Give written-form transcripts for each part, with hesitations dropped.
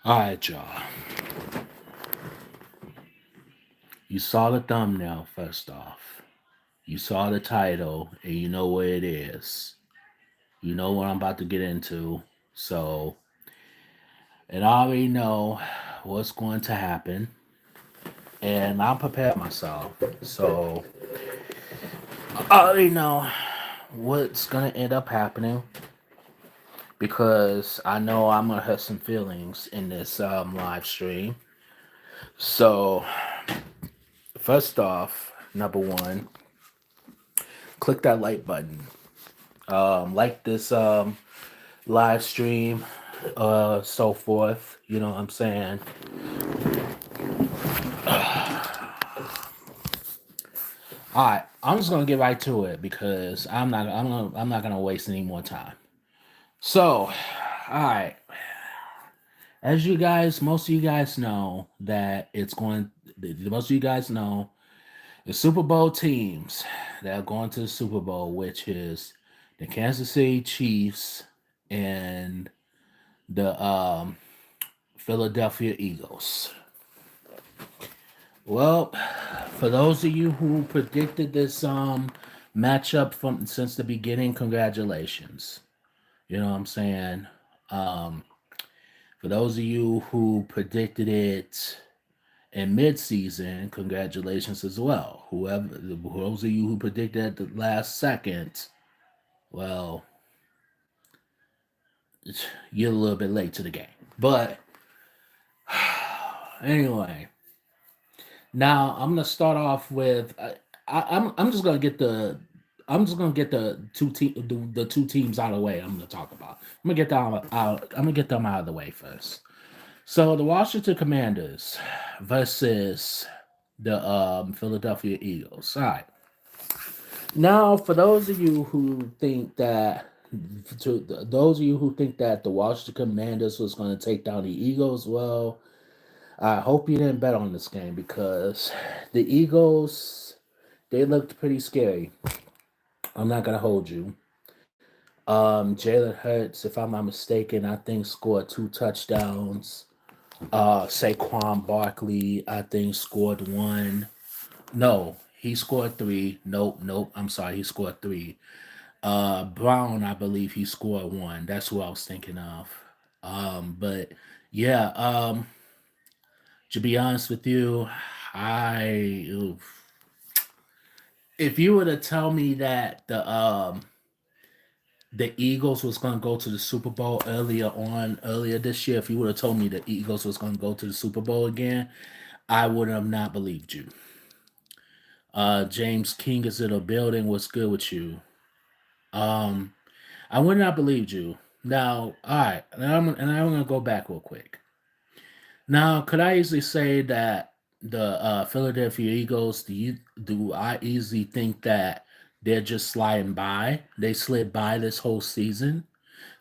All right, y'all. You saw the thumbnail first off. You saw the title, and you know what it is. You know what I'm about to get into. So, and I already know what's going to happen, and I'm prepared myself. So, I already know what's going to end up happening because I know I'm going to hurt some feelings in this live stream. So, first off, number one, click that like button. Like this live stream, so forth. You know what I'm saying? All right, I'm just gonna get right to it because I'm not gonna waste any more time. So, all right, as you guys, most of you guys know that it's going. Most of you guys know the Super Bowl teams that are going to the Super Bowl, which is the Kansas City Chiefs and the Philadelphia Eagles. Well, for those of you who predicted this matchup from since the beginning, congratulations. You know what I'm saying? Um, for those of you who predicted it in mid-season, congratulations as well. Those of you who predicted at the last second, well, you're a little bit late to the game. But anyway, now I'm gonna start off with I'm just gonna get the the two teams out of the way. I'm gonna talk about. I'm gonna get them out. I'm gonna get them out of the way first. So the Washington Commanders versus the Philadelphia Eagles. All right. Now, for those of you who think that those of you who think that the Washington Commanders was going to take down the Eagles, well, I hope you didn't bet on this game because the Eagles they looked pretty scary. I'm not gonna hold you. Jalen Hurts, if I'm not mistaken, I think scored two touchdowns. Saquon Barkley, I think scored one. No, he scored three. Nope, nope. I'm sorry, he scored three. Brown, I believe he scored one. That's who I was thinking of. But yeah, to be honest with you, if you were to tell me that the Eagles was going to go to the Super Bowl earlier this year, if you would have told me the Eagles was going to go to the Super Bowl again, I would have not believed you. James King is in the building. What's good with you? Um, I would not believed you. Now, all right, and I'm gonna go back real quick. Now, could I easily say that the Philadelphia Eagles? Do I easily think that they're just sliding by? They slid by this whole season.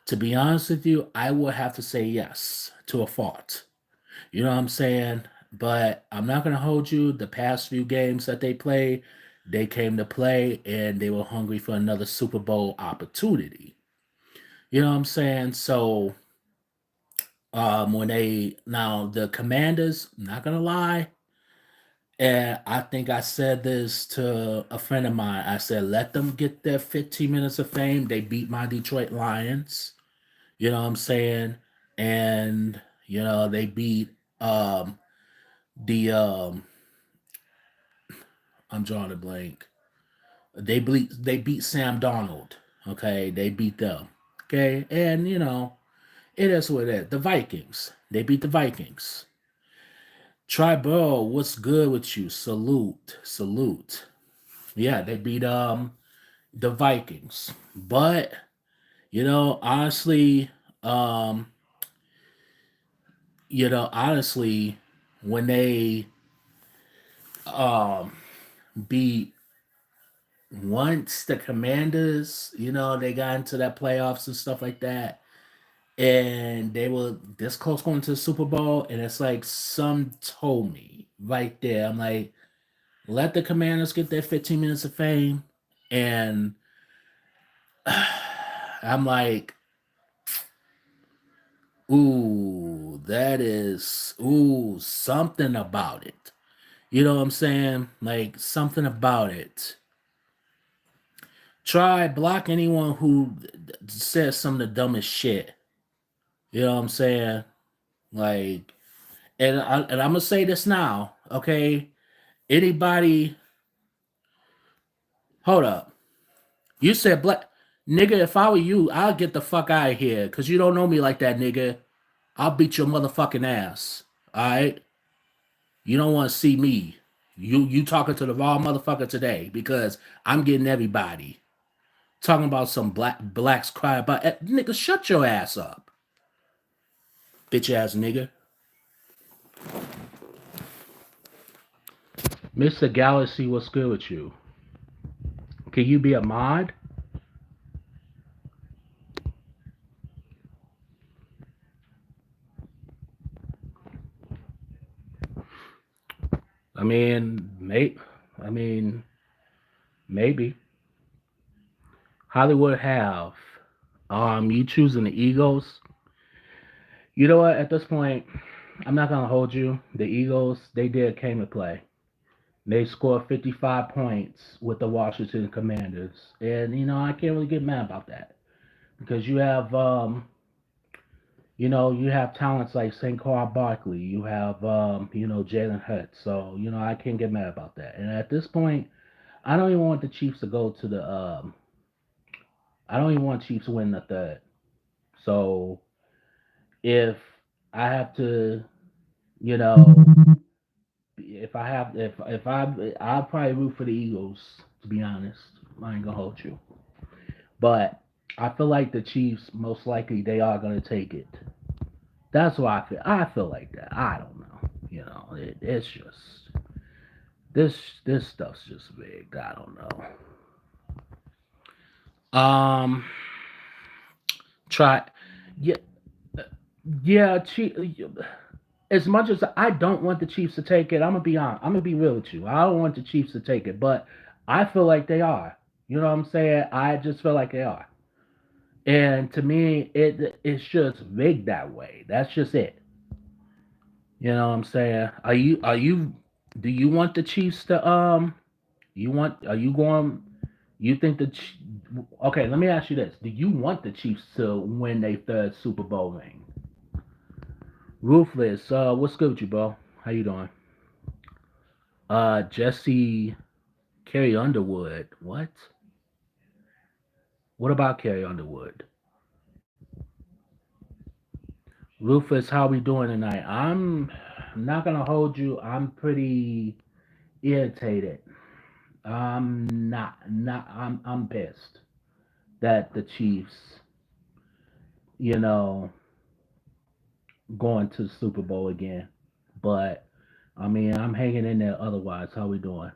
To be honest with you, I would have to say yes to a fault. You know what I'm saying? But I'm not gonna hold you. The past few games that they played, they came to play and they were hungry for another Super Bowl opportunity. You know what I'm saying? So when they now the Commanders, not gonna lie, and I think I said this to a friend of mine. I said, let them get their 15 minutes of fame. They beat my Detroit Lions. You know what I'm saying? And they beat the I'm drawing a blank. They beat Sam Donald. Okay, they beat them. Okay, and it is what it is. The Vikings. They beat the Vikings. Tribal, what's good with you? Salute, salute. Yeah, they beat the Vikings. But honestly, um, honestly, when they um beat once the Commanders, they got into that playoffs and stuff like that, and they were this close going to the Super Bowl, and it's like some told me right there. I'm like, let the Commanders get their 15 minutes of fame, and I'm like, ooh, that is something about it. You know what I'm saying? Like something about it. Try block anyone who says some of the dumbest shit. You know what I'm saying? Like, and I'm gonna say this now, okay? Anybody, hold up. You said black nigga. If I were you, I'll get the fuck out of here because you don't know me like that, nigga. I'll beat your motherfucking ass. All right? You don't want to see me. You talking to the wrong motherfucker today because I'm getting everybody talking about some blacks cry about nigga. Shut your ass up, bitch ass nigga. Mr. Galaxy, what's good with you? Can you be a mod? I mean, mate. I mean, maybe Hollywood have. You choosing the Eagles? You know what? At this point, I'm not gonna hold you. The Eagles, they did came to play. They scored 55 points with the Washington Commanders, and I can't really get mad about that because you have talents like St. Carl Barkley, you have Jalen Hurts, so I can't get mad about that. And at this point, I don't even want the Chiefs to go to the I don't even want Chiefs to win the third. So if I have to, you know, if I have, if I'll probably root for the Eagles. To be honest, I ain't gonna hold you, but I feel like the Chiefs most likely they are gonna take it. That's what I feel. I feel like that. I don't know. It's just this stuff's just big. I don't know. Try. Yeah, yeah. As much as I don't want the Chiefs to take it, I'm gonna be honest. I'm gonna be real with you. I don't want the Chiefs to take it, but I feel like they are. You know what I'm saying? I just feel like they are. And to me, it's just rigged that way. That's just it. You know what I'm saying? Are you do you want the Chiefs to are you going you think okay, let me ask you this. Do you want the Chiefs to win their third Super Bowl ring? Ruthless, what's good with you, bro? How you doing? Jesse Carrie Underwood. What? What about Carrie Underwood? Rufus, how we doing tonight? I'm not gonna hold you. I'm pretty irritated. I'm pissed that the Chiefs, you know, going to the Super Bowl again. But I mean, I'm hanging in there otherwise. How we doing?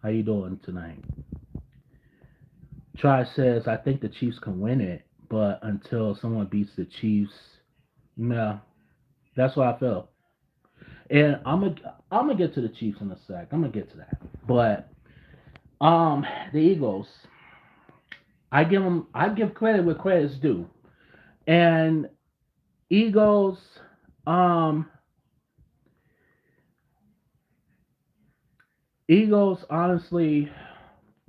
How you doing tonight? Try says I think the Chiefs can win it, but until someone beats the Chiefs, no, that's what I feel. And I'm gonna get to the Chiefs in a sec. I'm gonna get to that. But the Eagles, I give credit where credit's due. And Eagles, um, Eagles, honestly,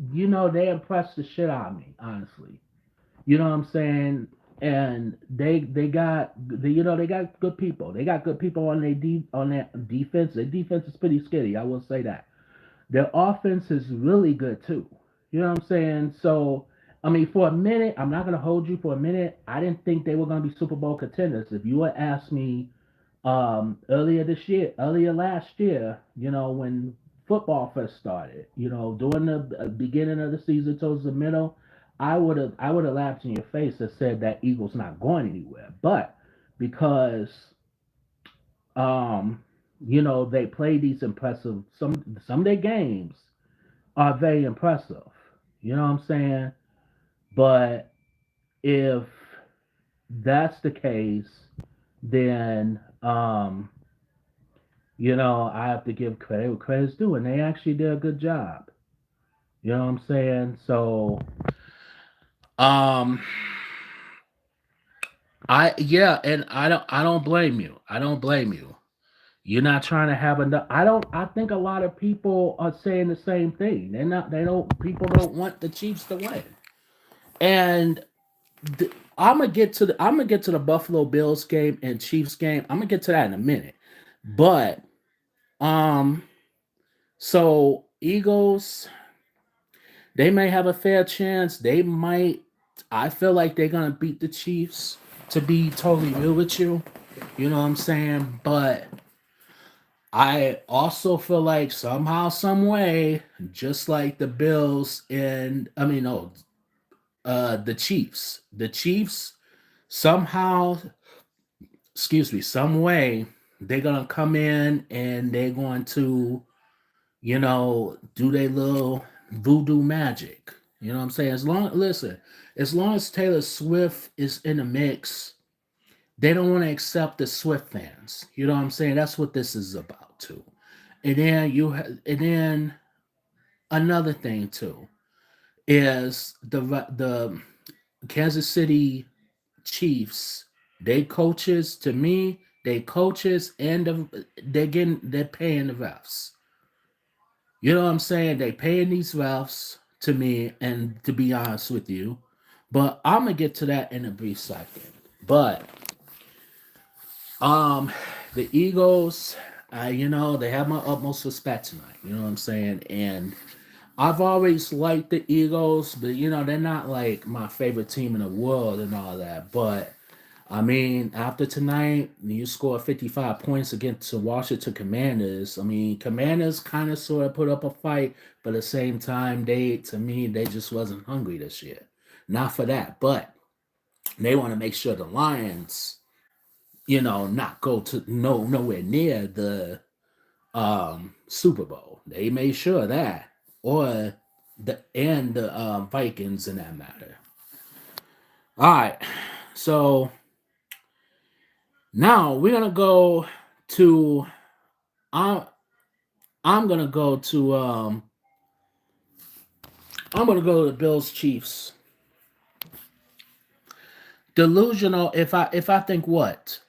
they impressed the shit out of me. Honestly, you know what I'm saying? And they got they got good people. They got good people on on their defense. Their defense is pretty skitty. I will say that. Their offense is really good too. You know what I'm saying? So, I mean, for a minute, I'm not gonna hold you for a minute. I didn't think they were gonna be Super Bowl contenders. If you had asked me earlier last year, when football first started, during the beginning of the season towards the middle, I would have laughed in your face and said that Eagles not going anywhere. But because um, they play these impressive some of their games are very impressive. You know what I'm saying? But if that's the case, then I have to give credit where credit's due, and they actually did a good job. You know what I'm saying? So, um, Yeah, and I don't blame you. I don't blame you. You're not trying to have enough. I think a lot of people are saying the same thing. They don't people don't want the Chiefs to win. And I'm gonna get to the Buffalo Bills game and Chiefs game. I'm gonna get to that in a minute. But um so Eagles, they may have a fair chance. They might. I feel like they're gonna beat the Chiefs. To be totally real with you, you know what I'm saying. But I also feel like somehow, some way, just like the Bills and I mean, no, the Chiefs somehow, excuse me, some way they're gonna come in and they're going to, do their little voodoo magic. You know what I'm saying? As long as Taylor Swift is in the mix, they don't want to accept the Swift fans. You know what I'm saying? That's what this is about too. And then another thing too is the Kansas City Chiefs. They coaches to me. They coaches and they're paying the refs. You know what I'm saying? They paying these refs to me, and to be honest with you, but I'm gonna get to that in a brief second. But um, the Eagles, they have my utmost respect tonight. You know what I'm saying? And I've always liked the Eagles, but they're not like my favorite team in the world and all that. But I mean, after tonight, you score 55 points against the Washington Commanders. I mean, Commanders kind of sort of put up a fight, but at the same time, to me, they just wasn't hungry this year. Not for that, but they want to make sure the Lions, not go to nowhere near the Super Bowl. They made sure of that, or the Vikings in that matter. All right, so now we're gonna go to. I'm I'm gonna go to. I'm gonna go to the Bills Chiefs. Delusional. If I think what?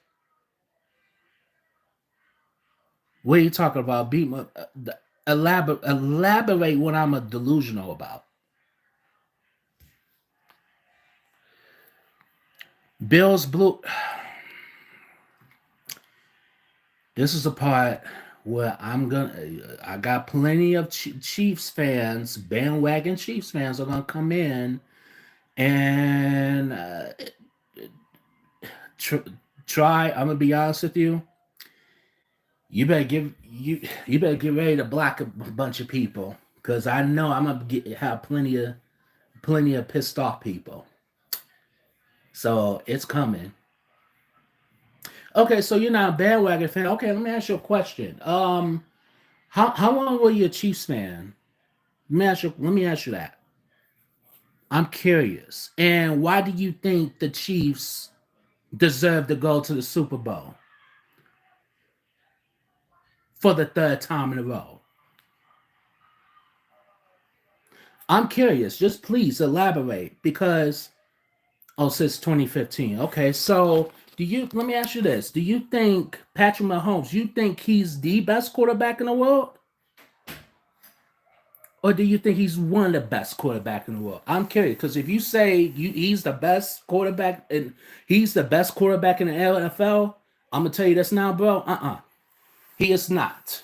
What are you talking about? Elaborate what I'm a delusional about. Bills blue. This is a part where I got plenty of Chiefs fans, bandwagon Chiefs fans are gonna come in and tr- try. I'm gonna be honest with you. You better get ready to block a bunch of people because I know I'm gonna have plenty of pissed off people. So it's coming. Okay, so you're not a bandwagon fan. Okay, let me ask you a question. How long were you a Chiefs fan? Let me ask you that. I'm curious. And why do you think the Chiefs deserve to go to the Super Bowl for the third time in a row? I'm curious. Just please elaborate because since 2015. Okay, so let me ask you this. Do you think Patrick Mahomes, you think he's the best quarterback in the world? Or do you think he's one of the best quarterback in the world? I'm curious because if you say he's the best quarterback and he's the best quarterback in the NFL, I'm gonna tell you this now, bro. He is not.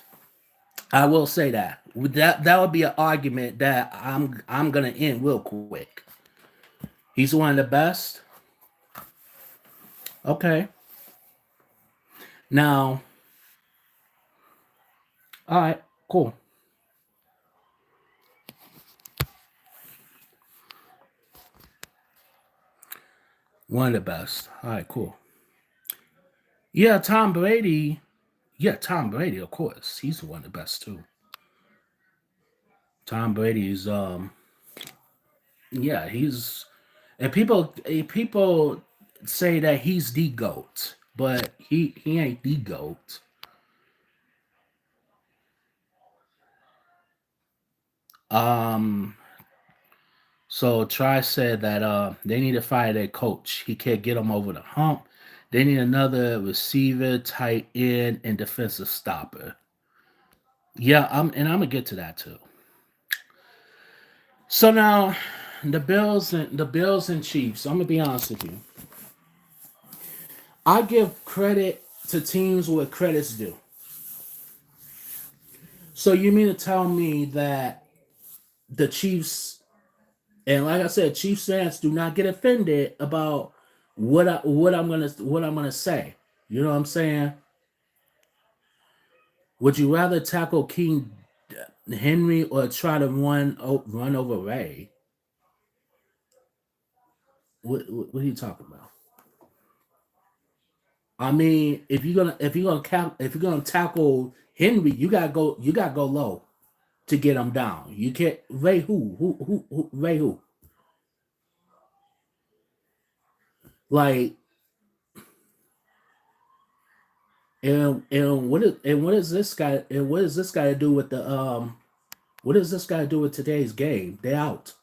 I will say that. That would be an argument that I'm gonna end real quick. He's one of the best. Okay. Now, all right, cool. One of the best. All right, cool. Yeah, Tom Brady. Yeah, Tom Brady, of course. He's one of the best too. Tom Brady's yeah, he's and people say that he's the GOAT, but he ain't the GOAT. Um So Try said that they need to fire their coach. He can't get them over the hump. They need another receiver, tight end, and defensive stopper. Yeah, I'm gonna get to that too. So now the Bills and Chiefs. I'm gonna be honest with you. I give credit to teams where credit's due. So you mean to tell me that the Chiefs, and like I said, Chiefs fans do not get offended about what I'm gonna say. You know what I'm saying? Would you rather tackle King Henry or try to run over Ray? What are you talking about? I mean, if you're gonna tackle Henry, you gotta go low to get him down. You can't Ray who Ray who like and what does this guy to do with the what does this guy do with today's game? They out.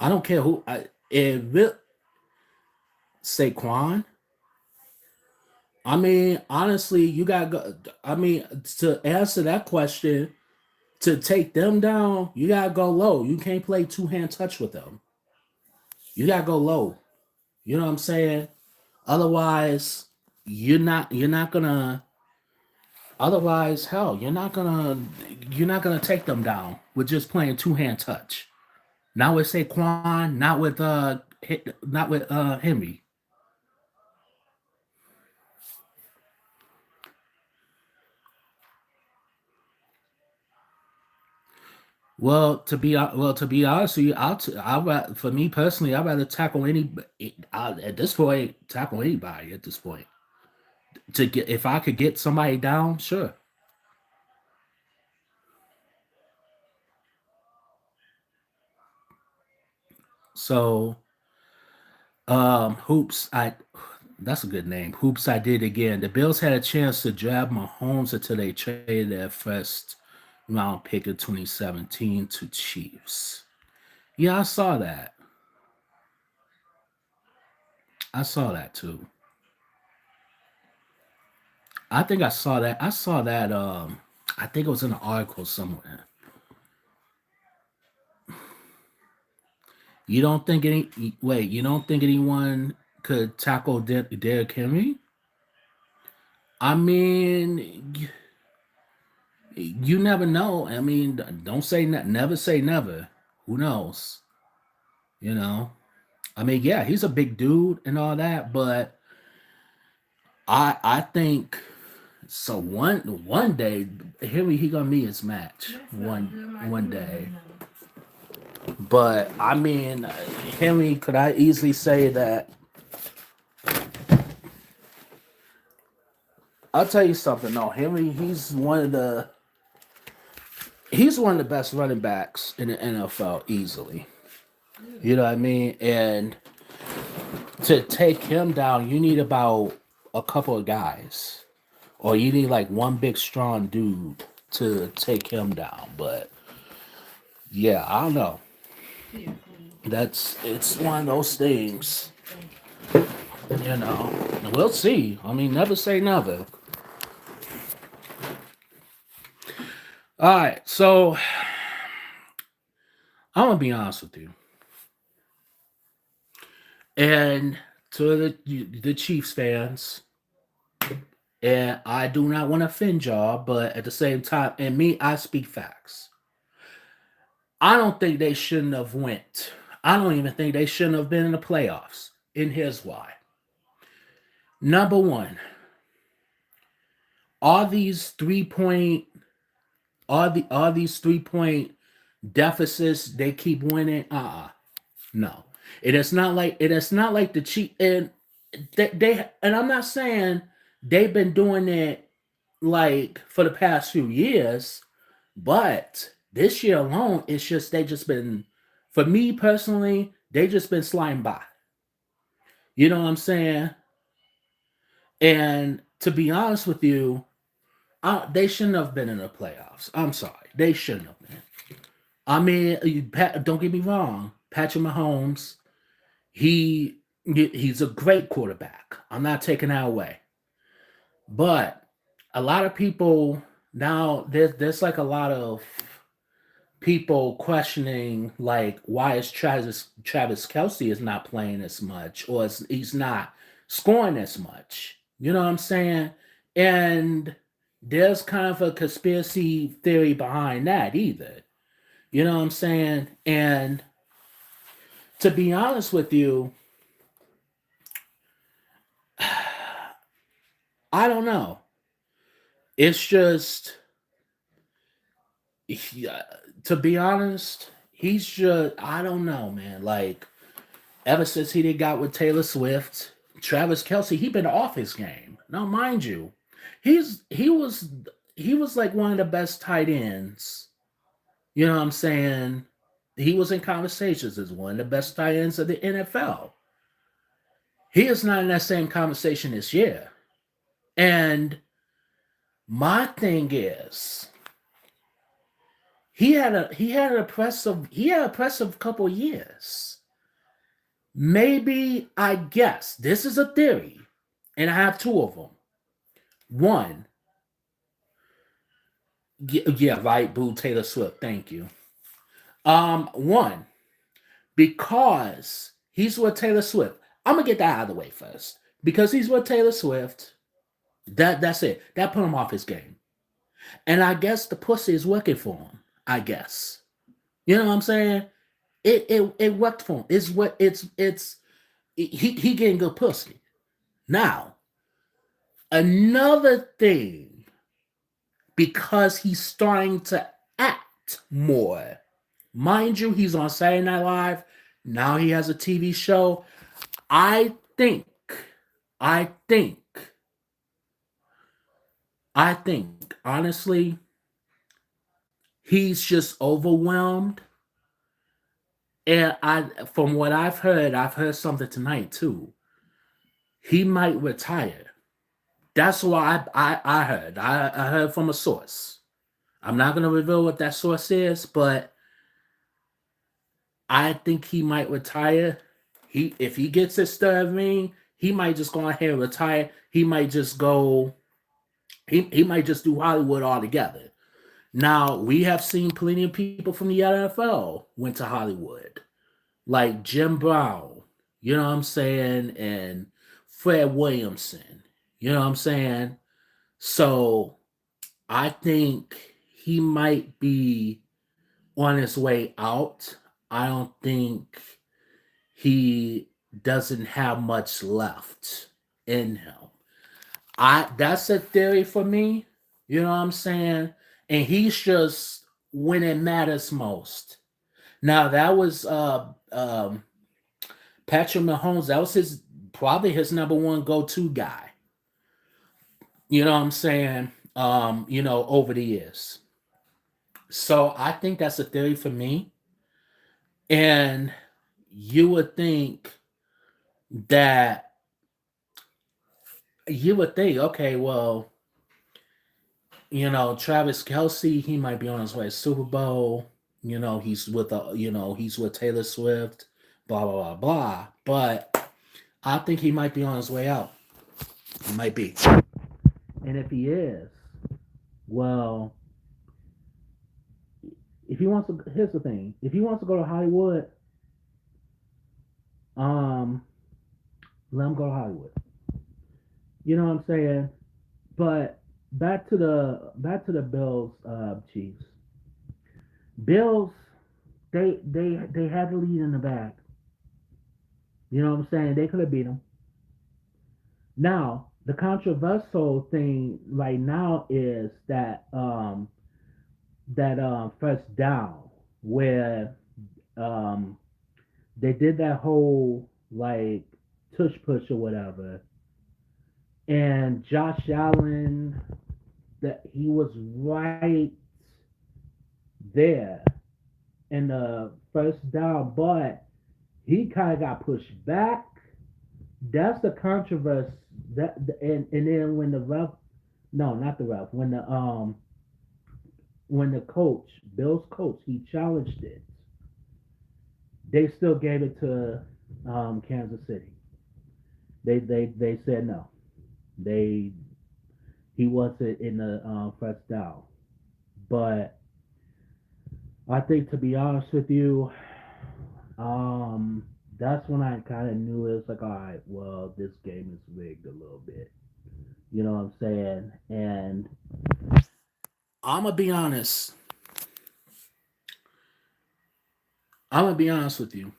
I don't care who. It will Saquon. I mean, honestly, you got to go. I mean, to answer that question, to take them down, you got to go low. You can't play two hand touch with them. You got to go low. You know what I'm saying? Otherwise, you're not gonna. Otherwise, hell, you're not gonna take them down with just playing two hand touch. Not with Saquon, not with Henry. To be honest with you, for me personally, I'd rather tackle at this point, tackle anybody at this point. To get If I could get somebody down, sure. So, hoops, I that's a good name. Hoops, I did again. The Bills had a chance to drag Mahomes until they traded their first round pick in 2017 to Chiefs. Yeah, I saw that. I saw that too. I think I saw that. I saw that. I think it was in an article somewhere. You don't think any? Wait, you don't think anyone could tackle Derrick Henry? I mean, you never know. I mean, don't say never say never. Who knows? You know. I mean, yeah, he's a big dude and all that, but I think so. One day, Henry he gonna meet his match. One day. But I mean, Henry, could I easily say that? I'll tell you something. No, Henry, he's one of the best running backs in the NFL easily. You know what I mean? And to take him down, you need about a couple of guys, or you need like one big strong dude to take him down. But yeah, I don't know. It's one of those things. We'll see. I mean, never say never. All right, so I'm gonna be honest with you, and to the Chiefs fans, and I do not want to offend y'all, but at the same time, and me, I speak facts. I don't think they shouldn't have went. I don't even think they shouldn't have been in the playoffs. And here's why. Number one, all these 3 point, all these 3 point deficits they keep winning. No, it is not like the cheat and they and I'm not saying they've been doing it like for the past few years, but this year alone, it's just they just been for me personally, they just been sliding by. You know what I'm saying? And to be honest with you, They shouldn't have been in the playoffs. I'm sorry, they shouldn't have been. I mean, don't get me wrong, Patrick Mahomes, he he's a great quarterback. I'm not taking that away, but a lot of people now there's like a lot of people questioning like why is Travis Kelsey is not playing as much or he's not scoring as much. You know what I'm saying? And there's kind of a conspiracy theory behind that either. You know what I'm saying? And to be honest with you, I don't know. It's just yeah, to be honest, he's just I don't know, man. Like ever since he did got with Taylor Swift, Travis Kelsey, he been off his game. Now, mind you, he's he was like one of the best tight ends. You know what I'm saying? He was in conversations as one of the best tight ends of the NFL. He is not in that same conversation this year. And my thing is, he had an impressive couple years. Maybe I guess this is a theory, and I have two of them. One, yeah, right, boo Taylor Swift. Thank you. One, because he's with Taylor Swift. I'm gonna get that out of the way first. Because he's with Taylor Swift, that's it. That put him off his game. And I guess the pussy is working for him. I guess. You know what I'm saying? It worked for him. It's he getting good pussy. Now, another thing, because he's starting to act more. Mind you, he's on Saturday Night Live. Now he has a TV show. I think, I think, honestly, he's just overwhelmed. And from what I've heard something tonight too. He might retire. That's what I heard. I heard from a source. I'm not going to reveal what that source is, but I think he might retire. If he gets his third ring, he might just go ahead and retire. He might just go. He might just do Hollywood altogether. Now we have seen plenty of people from the NFL went to Hollywood, like Jim Brown. You know what I'm saying, and Fred Williamson. You know what I'm saying. So I think he might be on his way out. I don't think he doesn't have much left in him. I That's a theory for me. You know what I'm saying? And he's just when it matters most. Now that was Patrick Mahomes. That was his probably his number one go to guy. You know what I'm saying? Over the years. So I think that's a theory for me. And you would think that okay, well, Travis Kelsey, he might be on his way to Super Bowl. He's with Taylor Swift, blah blah blah blah. But I think he might be on his way out. He might be. And if he is, well, if he wants to, here's the thing: if he wants to go to Hollywood, um, let him go to Hollywood. You know what I'm saying? But back to the Bills, Chiefs. Bills, they had the lead in the back. You know what I'm saying? They could have beat them. Now, the controversial thing right now is that first down where um they did that whole like tush push or whatever, and Josh Allen, that he was right there in the first down, but he kind of got pushed back. That's the controversy. And then when the ref No, not the ref. When the coach, Bill's coach, he challenged it, they still gave it to Kansas City. They said no. They He wasn't in the first down. But I think, to be honest with you, um, that's when I kind of knew it was like, all right, well, this game is rigged a little bit. You know what I'm saying? And I'm gonna be honest. I'm gonna be honest with you.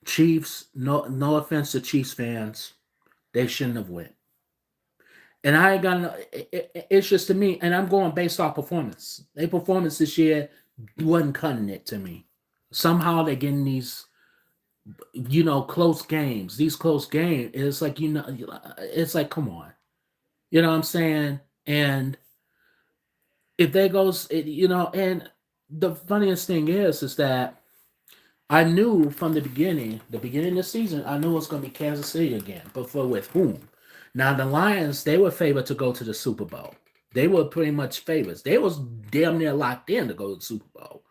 Chiefs. No offense to Chiefs fans, they shouldn't have went. And I ain't got no. It's just to me, and I'm going based off performance. Their performance this year wasn't cutting it to me. Somehow they're getting these, close games. These close games, it's like, it's like, come on, you know what I'm saying? And if there goes, and the funniest thing is that I knew from the beginning of the season, I knew it was going to be Kansas City again, but for with whom? Now the Lions, they were favored to go to the Super Bowl. They were pretty much favorites. They was damn near locked in to go to the Super Bowl.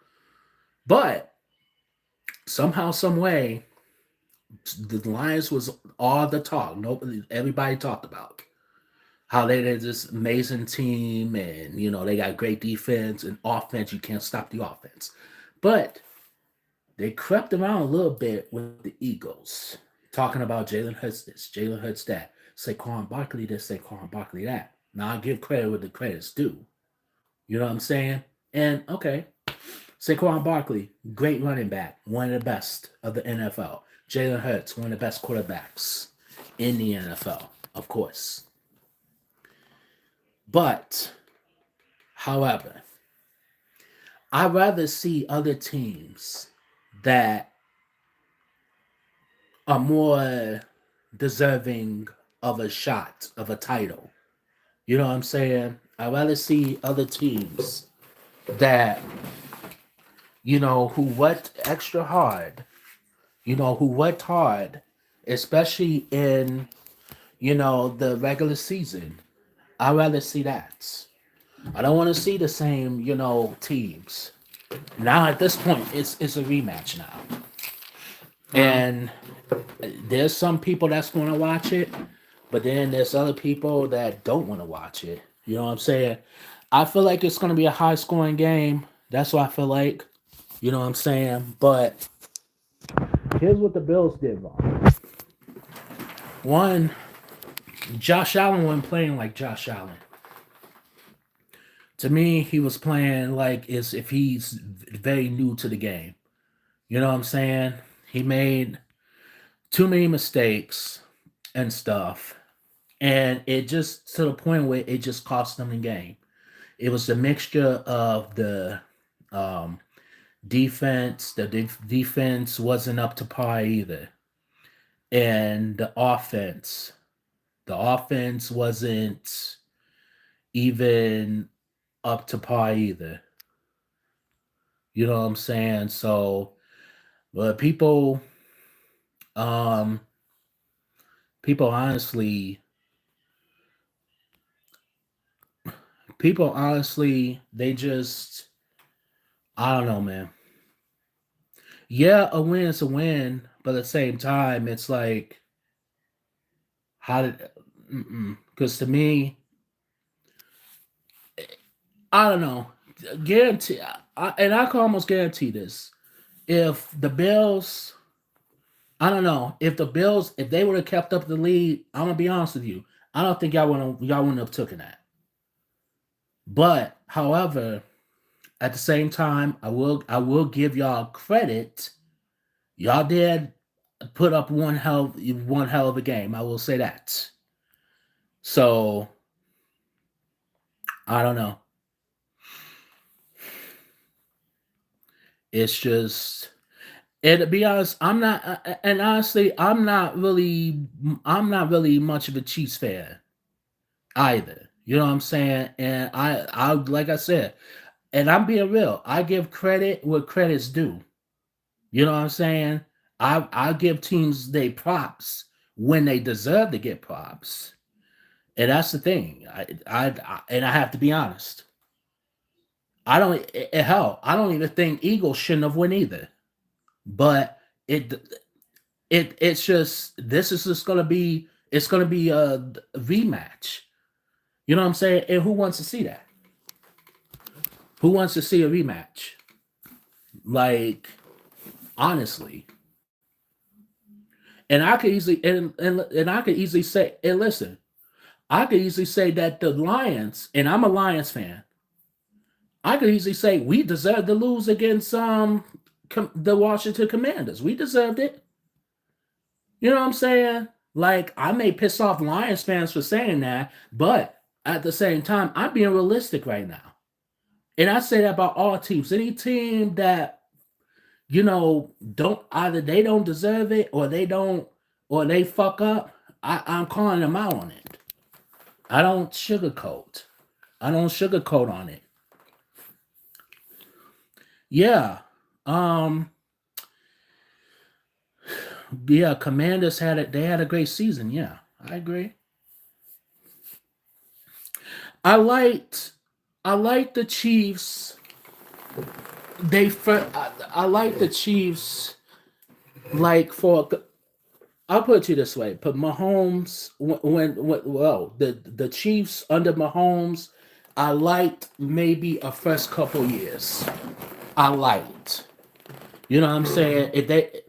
But somehow, some way, the Lions was all the talk. Nobody, everybody talked about how they're this amazing team, and they got great defense and offense. You can't stop the offense, but they crept around a little bit with the Eagles, talking about Jalen Hurts this, Jalen Hurts that, Saquon Barkley this, Saquon Barkley that. Now I give credit where the credit's due. You know what I'm saying? And okay, Saquon Barkley, great running back, one of the best of the NFL. Jalen Hurts, one of the best quarterbacks in the NFL, of course. But, however, I'd rather see other teams that are more deserving of a shot, of a title. You know what I'm saying? I'd rather see other teams that, who worked extra hard, who worked hard, especially in, the regular season. I'd rather see that. I don't want to see the same, teams. Now at this point, it's a rematch now, and there's some people that's going to watch it, but then there's other people that don't want to watch it. You know what I'm saying? I feel like it's going to be a high scoring game. That's what I feel like. You know what I'm saying? But here's what the Bills did wrong. One, Josh Allen wasn't playing like Josh Allen. To me, he was playing like as if he's very new to the game. You know what I'm saying? He made too many mistakes and stuff. And it just to the point where it just cost them the game. It was the mixture of the um, defense. Defense wasn't up to par either. And the offense wasn't even up to par either. You know what I'm saying? So, but um, people honestly, they just, I don't know, man. Yeah, a win is a win, but at the same time, it's like, how did? Because to me, I don't know. Guarantee, and I can almost guarantee this. If the Bills, I don't know, if they would have kept up the lead, I'm gonna be honest with you. I don't think y'all wouldn't have taken that. But however, at the same time, I will give y'all credit. Y'all did put up one hell of a game. I will say that. So I don't know. It's just, and to be honest, I'm not. And honestly, I'm not really much of a Chiefs fan either. You know what I'm saying? And like I said, and I'm being real. I give credit where credit's due. You know what I'm saying? I give teams they props when they deserve to get props. And that's the thing. And I have to be honest. I don't hell. I don't even think Eagles shouldn't have won either. But it it's just this is just gonna be it's gonna be a rematch. You know what I'm saying? And who wants to see that? Who wants to see a rematch? Like honestly, and I could easily and I could easily say and listen, I could easily say that the Lions, and I'm a Lions fan. I could easily say we deserved to lose against the Washington Commanders. We deserved it. You know what I'm saying? Like I may piss off Lions fans for saying that, but at the same time, I'm being realistic right now. And I say that about all teams. Any team that, don't either they don't deserve it or they don't or they fuck up, I'm calling them out on it. I don't sugarcoat. I don't sugarcoat on it. Yeah. Um yeah, Commanders had it they had a great season. Yeah. I agree. I liked I liked the Chiefs. I like the Chiefs like for I'll put it to you this way. But Mahomes when well the Chiefs under Mahomes I liked maybe a first couple years. I liked. You know what I'm saying? If they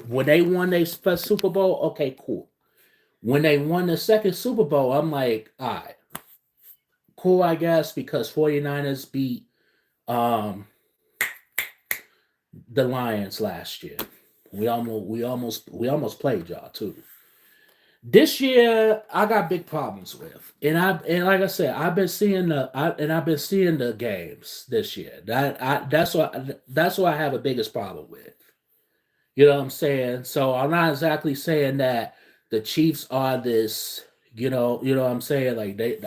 when they won their first Super Bowl, okay, cool. When they won the second Super Bowl, I'm like, all right, cool, I guess, because 49ers beat um the Lions last year. We almost played y'all too. This year I got big problems with, and like I said, I've been seeing the games this year. That's what I have the biggest problem with. You know what I'm saying? So I'm not exactly saying that the Chiefs are this. You know what I'm saying? Like they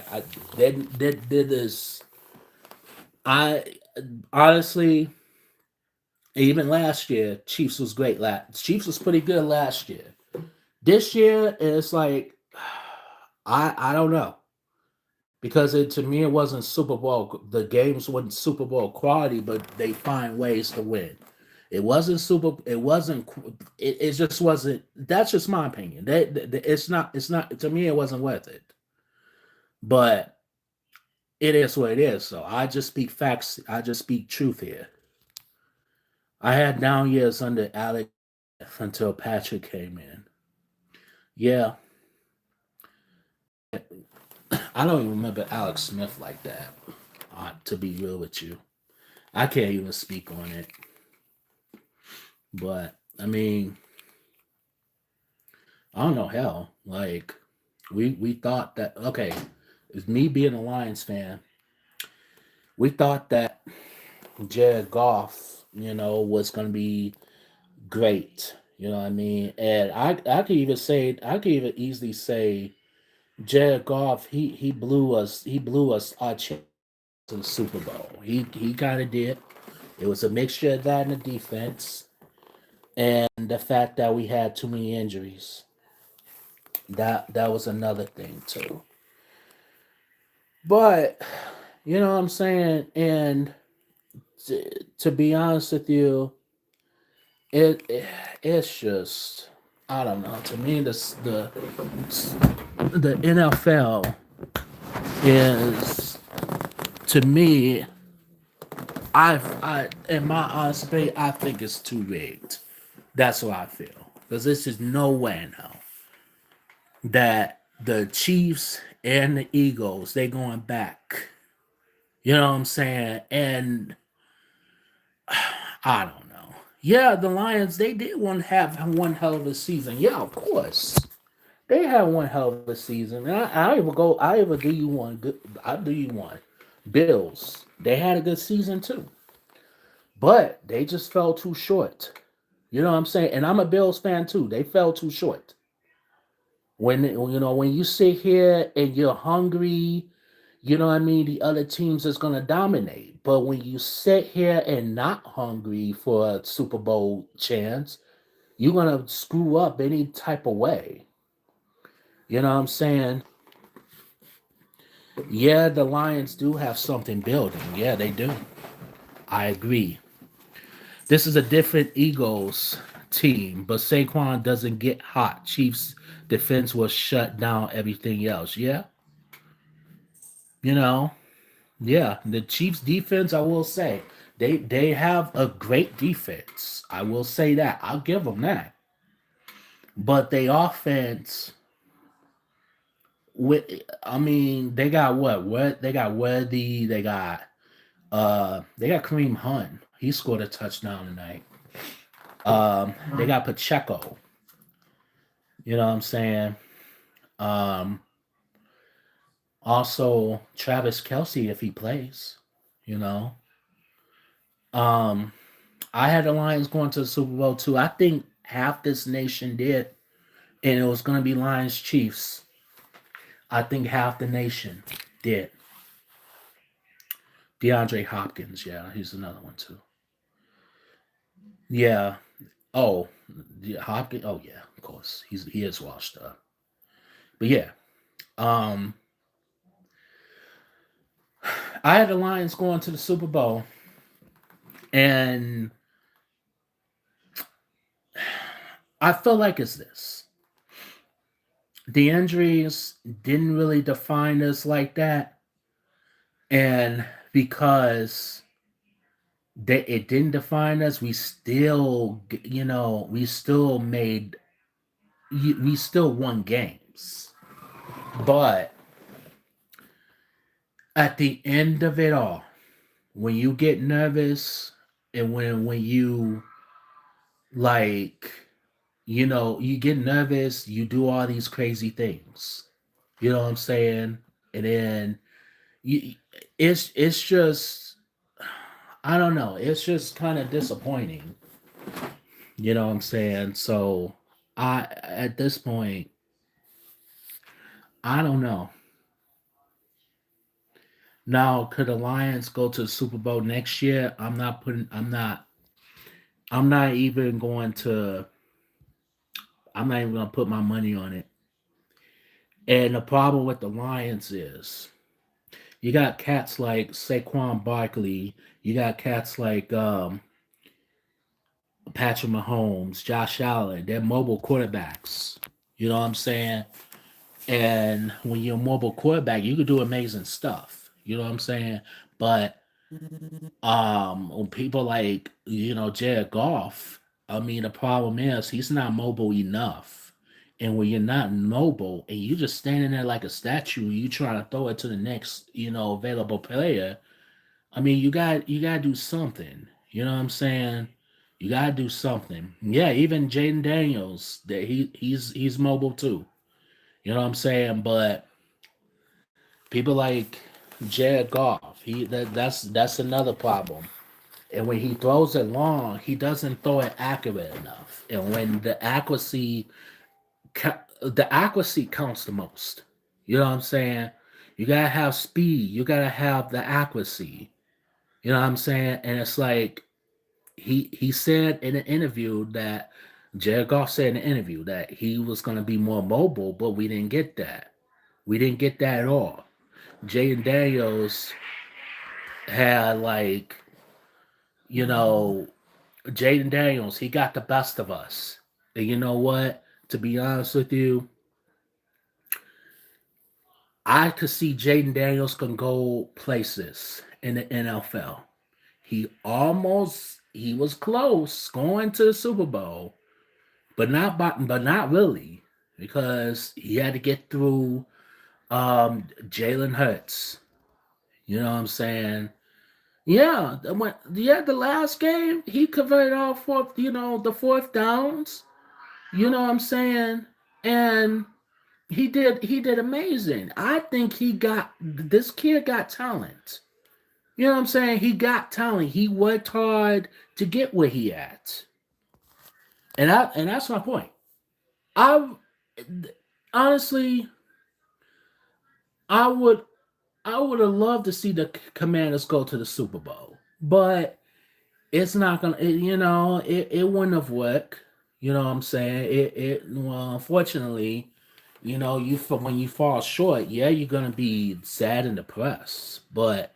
did this. I honestly, even last year, Chiefs was great. Chiefs was pretty good last year. This year, it's like I don't know because to me it wasn't Super Bowl. The games wasn't Super Bowl quality, but they find ways to win. It wasn't super. It wasn't. It just wasn't. That's just my opinion. It's not. It's not. To me, it wasn't worth it. But it is what it is. So I just speak facts. I just speak truth here. I had down years under Alex until Patrick came in. Yeah, I don't even remember Alex Smith like that. To be real with you, I can't even speak on it. But I mean, I don't know. Hell, like we thought that okay, it's me being a Lions fan. We thought that Jared Goff, was going to be great. You know what I mean? And I could even easily say Jared Goff, he blew us our chance in the Super Bowl. He kind of did. It was a mixture of that and the defense, and the fact that we had too many injuries. That was another thing too. But you know what I'm saying? And to be honest with you, it's just I don't know. To me, the NFL is to me. I in my honest opinion, I think it's too rigged. That's what I feel because this is no way now that the Chiefs and the Eagles they going back. You know what I'm saying? And I don't know. Yeah, the Lions they did have one hell of a season. Yeah, of course. They had one hell of a season. And I even go. I even do you one. Good. I do you one. Bills. They had a good season too, but they just fell too short. You know what I'm saying? And I'm a Bills fan too. They fell too short. When you sit here and you're hungry, you know what I mean. The other teams is gonna dominate. But when you sit here and not hungry for a Super Bowl chance, you're gonna screw up any type of way. You know what I'm saying? Yeah, the Lions do have something building. Yeah, they do. I agree. This is a different Eagles team, but Saquon doesn't get hot. Chiefs defense will shut down everything else. Yeah, you know, yeah. The Chiefs defense, I will say, they have a great defense. I will say that. I'll give them that. But they offense, with I mean, they got what? What they got? Worthy. They got Kareem Hunt. He scored a touchdown tonight. They got Pacheco. You know what I'm saying? Um, Also, Travis Kelsey, if he plays, you know. Um, I had the Lions going to the Super Bowl too. I think half this nation did, and it was going to be Lions Chiefs. I think half the nation did. DeAndre Hopkins, yeah, he's another one too. Yeah. Oh, yeah, Hopkins. Oh yeah, of course. He is washed up. But yeah, um, I had the Lions going to the Super Bowl, and I feel like it's this. The injuries didn't really define us like that, and because it didn't define us, we still, we still we still won games. But at the end of it all, when you get nervous and when you like, you get nervous, you do all these crazy things. You know what I'm saying? And then you, it's just, I don't know. It's just kind of disappointing. You know what I'm saying? So I at this point, I don't know. Now, could the Lions go to the Super Bowl next year? I'm not even going to. I'm not even going to put my money on it. And the problem with the Lions is you got cats like Saquon Barkley. You got cats like Patrick Mahomes, Josh Allen. They're mobile quarterbacks. You know what I'm saying? And when you're a mobile quarterback, you can do amazing stuff. You know what I'm saying? But when people like, Jared Goff, I mean, the problem is he's not mobile enough. And when you're not mobile and you just standing there like a statue, you trying to throw it to the next, available player. I mean, you gotta do something. You know what I'm saying? You gotta do something. Yeah, even Jaden Daniels, that he's mobile too. You know what I'm saying? But people like Jared Goff, that's another problem. And when he throws it long, he doesn't throw it accurate enough. And when the accuracy counts the most. You know what I'm saying? You gotta have speed. You gotta have the accuracy. You know what I'm saying? And it's like he said in an interview that Jared Goff said in an interview that he was gonna be more mobile, but we didn't get that. We didn't get that at all. Jaden Daniels had like, you know, Jaden Daniels, he got the best of us. And you know what? To be honest with you, I could see Jaden Daniels can go places in the NFL. He was close going to the Super Bowl, but not really because he had to get through Jalen Hurts. You know what I'm saying? Yeah, the last game he converted all fourth, the fourth downs. You know what I'm saying? And he did amazing. I think this kid got talent. You know what I'm saying? He got talent. He worked hard to get where he at. And that's my point. I honestly I would I would have loved to see the Commanders go to the Super Bowl. But it's not gonna it wouldn't have worked. You know what I'm saying? Well, unfortunately, when you fall short, yeah, you're gonna be sad and depressed. But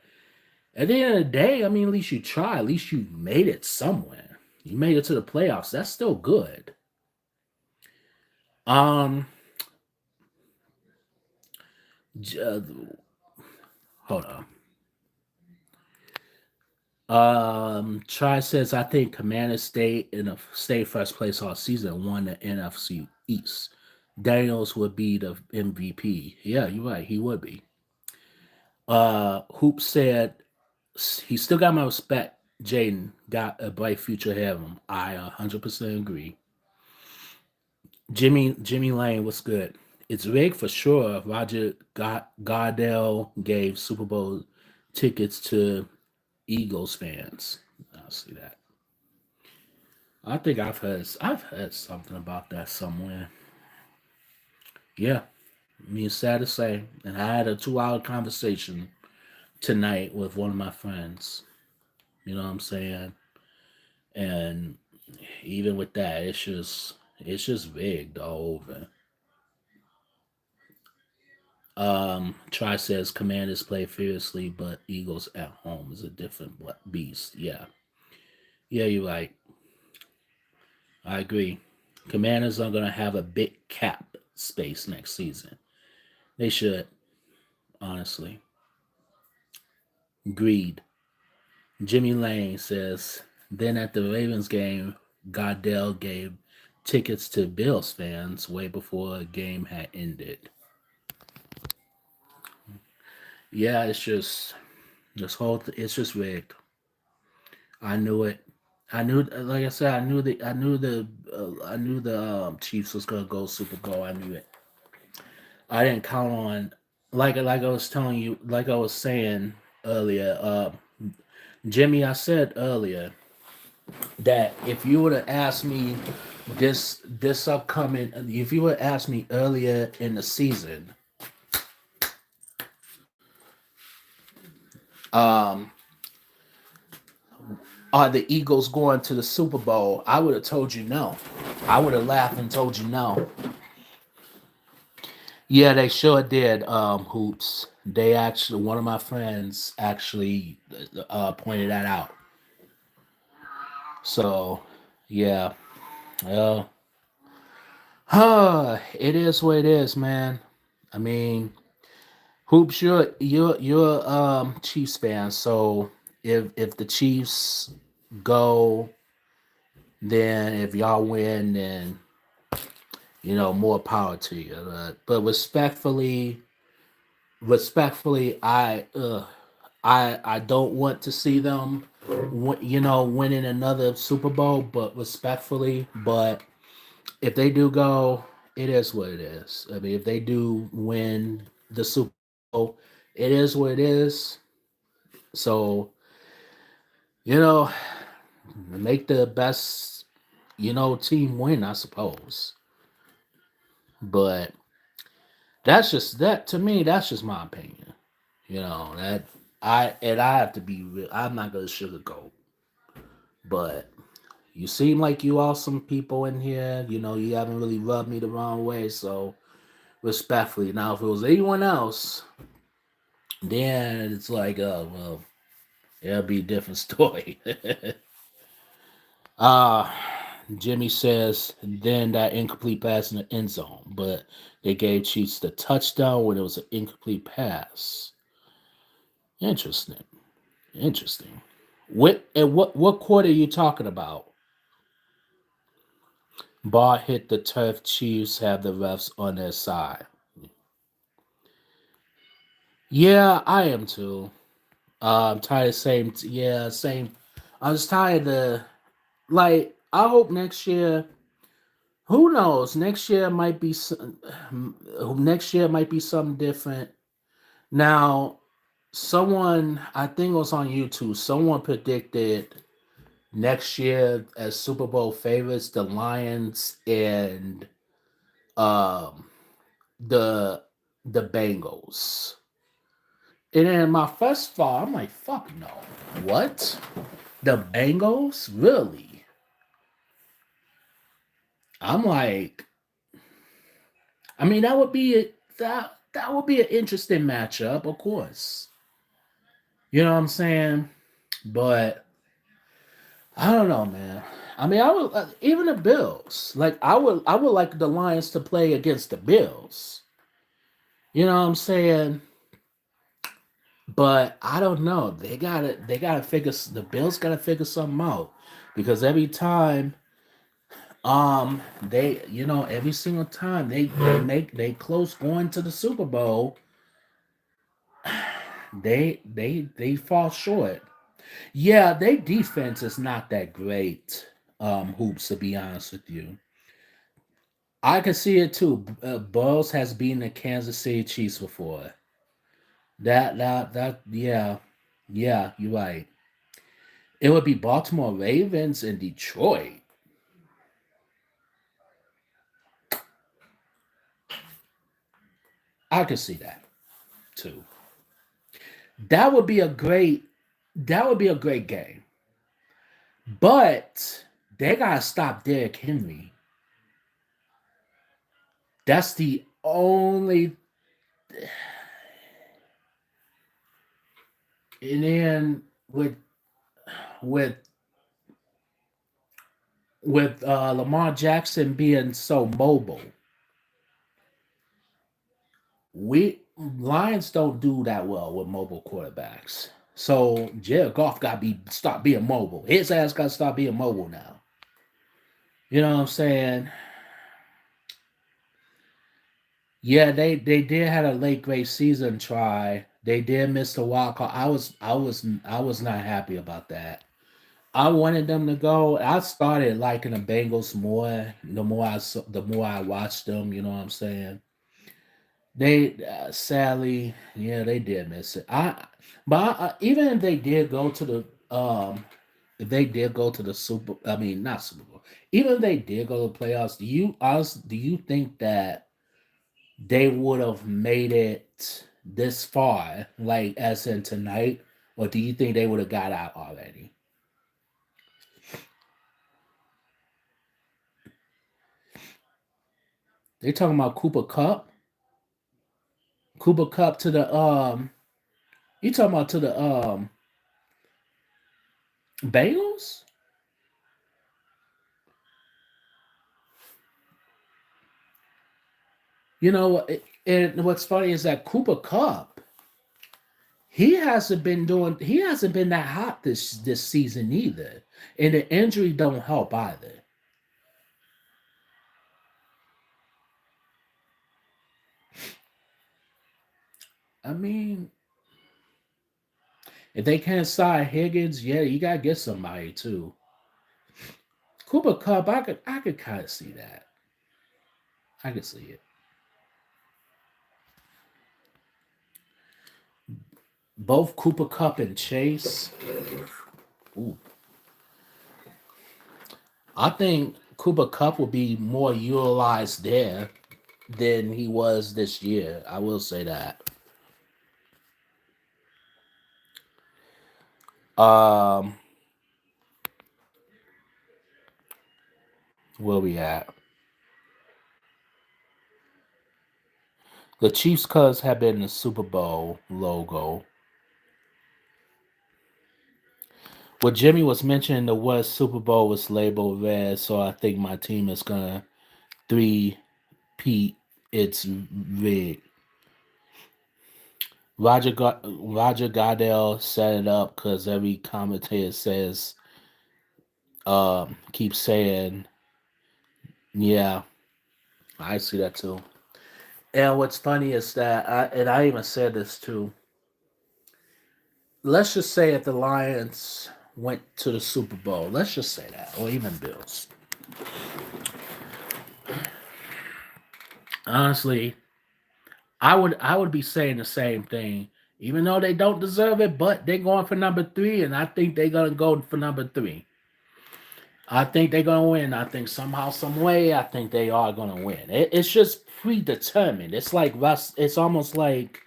at the end of the day, I mean, at least you try. At least you made it somewhere. You made it to the playoffs. That's still good. Um, j- uh, hold on. Try says I think Commanders stay first place all season and won the NFC East. Daniels would be the MVP. Yeah, you're right. He would be. Hoop said he still got my respect. Jaden got a bright future ahead of him. I 100% agree. Jimmy Lane, what's good? It's rigged for sure. Roger Goodell gave Super Bowl tickets to Eagles fans. I see that. I think I've heard something about that somewhere. Yeah, I mean, it's sad to say. And I had a 2 hour conversation tonight with one of my friends. You know what I'm saying? And even with that, it's just rigged all over. Try says Commanders play fiercely, but Eagles at home is a different beast. Yeah, yeah, you're right. I agree. Commanders are gonna have a big cap space next season. They should, honestly. Greed. Jimmy Lane says. Then at the Ravens game, Goddell gave tickets to Bills fans way before the game had ended. Yeah, it's just it's just rigged. I knew it. I knew, like I said, I knew the Chiefs was gonna go Super Bowl. I knew it. I didn't count on, like I was telling you, like I was saying earlier, Jimmy. I said earlier that if you would have asked me this upcoming, if you would have asked me earlier in the season, um, are the Eagles going to the Super Bowl? I would have told you no. I would have laughed and told you no. Yeah, they sure did. Hoops. They actually, one of my friends actually pointed that out. So, yeah, well, it is what it is, man. I mean, Hoops, you're Chiefs fan, so if the Chiefs go, then if y'all win, then more power to you. But respectfully, I don't want to see them, winning another Super Bowl. But respectfully, but if they do go, it is what it is. I mean, if they do win the Super Bowl, it is what it is. So you know, make the best team win, I suppose. But that's just that to me. That's just my opinion. That I have to be real. I'm not gonna sugarcoat, but you seem like you awesome people in here. You haven't really rubbed me the wrong way, so respectfully. Now, if it was anyone else, then it's like, oh well, it'll be a different story. uh Jimmy says then that incomplete pass in the end zone, but they gave Chiefs the touchdown when it was an incomplete pass. Interesting. Interesting. What quarter are you talking about? Ball hit the turf. Chiefs have the refs on their side. Yeah, I am too. I'm tired of same. Yeah, same. I'm just tired of like. I hope next year. Who knows? Next year might be. Next year might be something different. Now, someone I think it was on YouTube. Someone predicted next year as Super Bowl favorites the Lions and um the the Bengals. And then my first thought, I'm like, fuck no. What? The Bengals? Really? I'm like, I mean, that would be an interesting matchup, of course. You know what I'm saying? But I don't know, man. I mean, I would even the Bills. Like, I would like the Lions to play against the Bills. You know what I'm saying? But I don't know. They gotta figure the Bills gotta figure something out because every time they every single time they close going to the Super Bowl, they fall short. Yeah, their defense is not that great. Hoops, to be honest with you, I can see it too. Bulls has beaten the Kansas City Chiefs before. Yeah, yeah, you're right. It would be Baltimore Ravens and Detroit. I could see that too. That would be a great. That would be a great game. But they gotta stop Derrick Henry. That's the only. And then with Lamar Jackson being so mobile, we Lions don't do that well with mobile quarterbacks. So Jared Goff got to be stop being mobile. His ass got to stop being mobile now. You know what I'm saying? Yeah, they did had a late great season try. They did miss the wild card. I was not happy about that. I wanted them to go. I started liking the Bengals more. The more I watched them. You know what I'm saying? They sadly, yeah, they did miss it. Even if they did go to if they did go to the Super, I mean not Super Bowl. Even if they did go to the playoffs, do you think that they would have made it this far, like as in tonight, or do you think they would have got out already? They talking about Cooper Cup, Cooper Cup to the you talking about to the Bengals? You know, and what's funny is that Cooper Cup, he hasn't been that hot this season either, and the injury don't help either. I mean, if they can't sign Higgins, yeah, you gotta get somebody too. Cooper Cup, I could kind of see that. I could see it. Both Cooper Cup and Chase. Ooh, I think Cooper Cup will be more utilized there than he was this year. I will say that. Um, where we at? The Chiefs' colors have been the Super Bowl logo. What Jimmy was mentioning, the West Super Bowl was labeled red, so I think my team is gonna three peat. It's red. Roger Goodell set it up because every commentator says, keeps saying, yeah, I see that too. And what's funny is that, I even said this too. Let's just say if the Lions went to the Super Bowl, let's just say that, or even Bills. Honestly, I would be saying the same thing, even though they don't deserve it, but they're going for number three, and I think they're gonna go for number three. I think they're gonna win. I think somehow, some way, I think they are gonna win. It's just predetermined. It's like Russ. It's almost like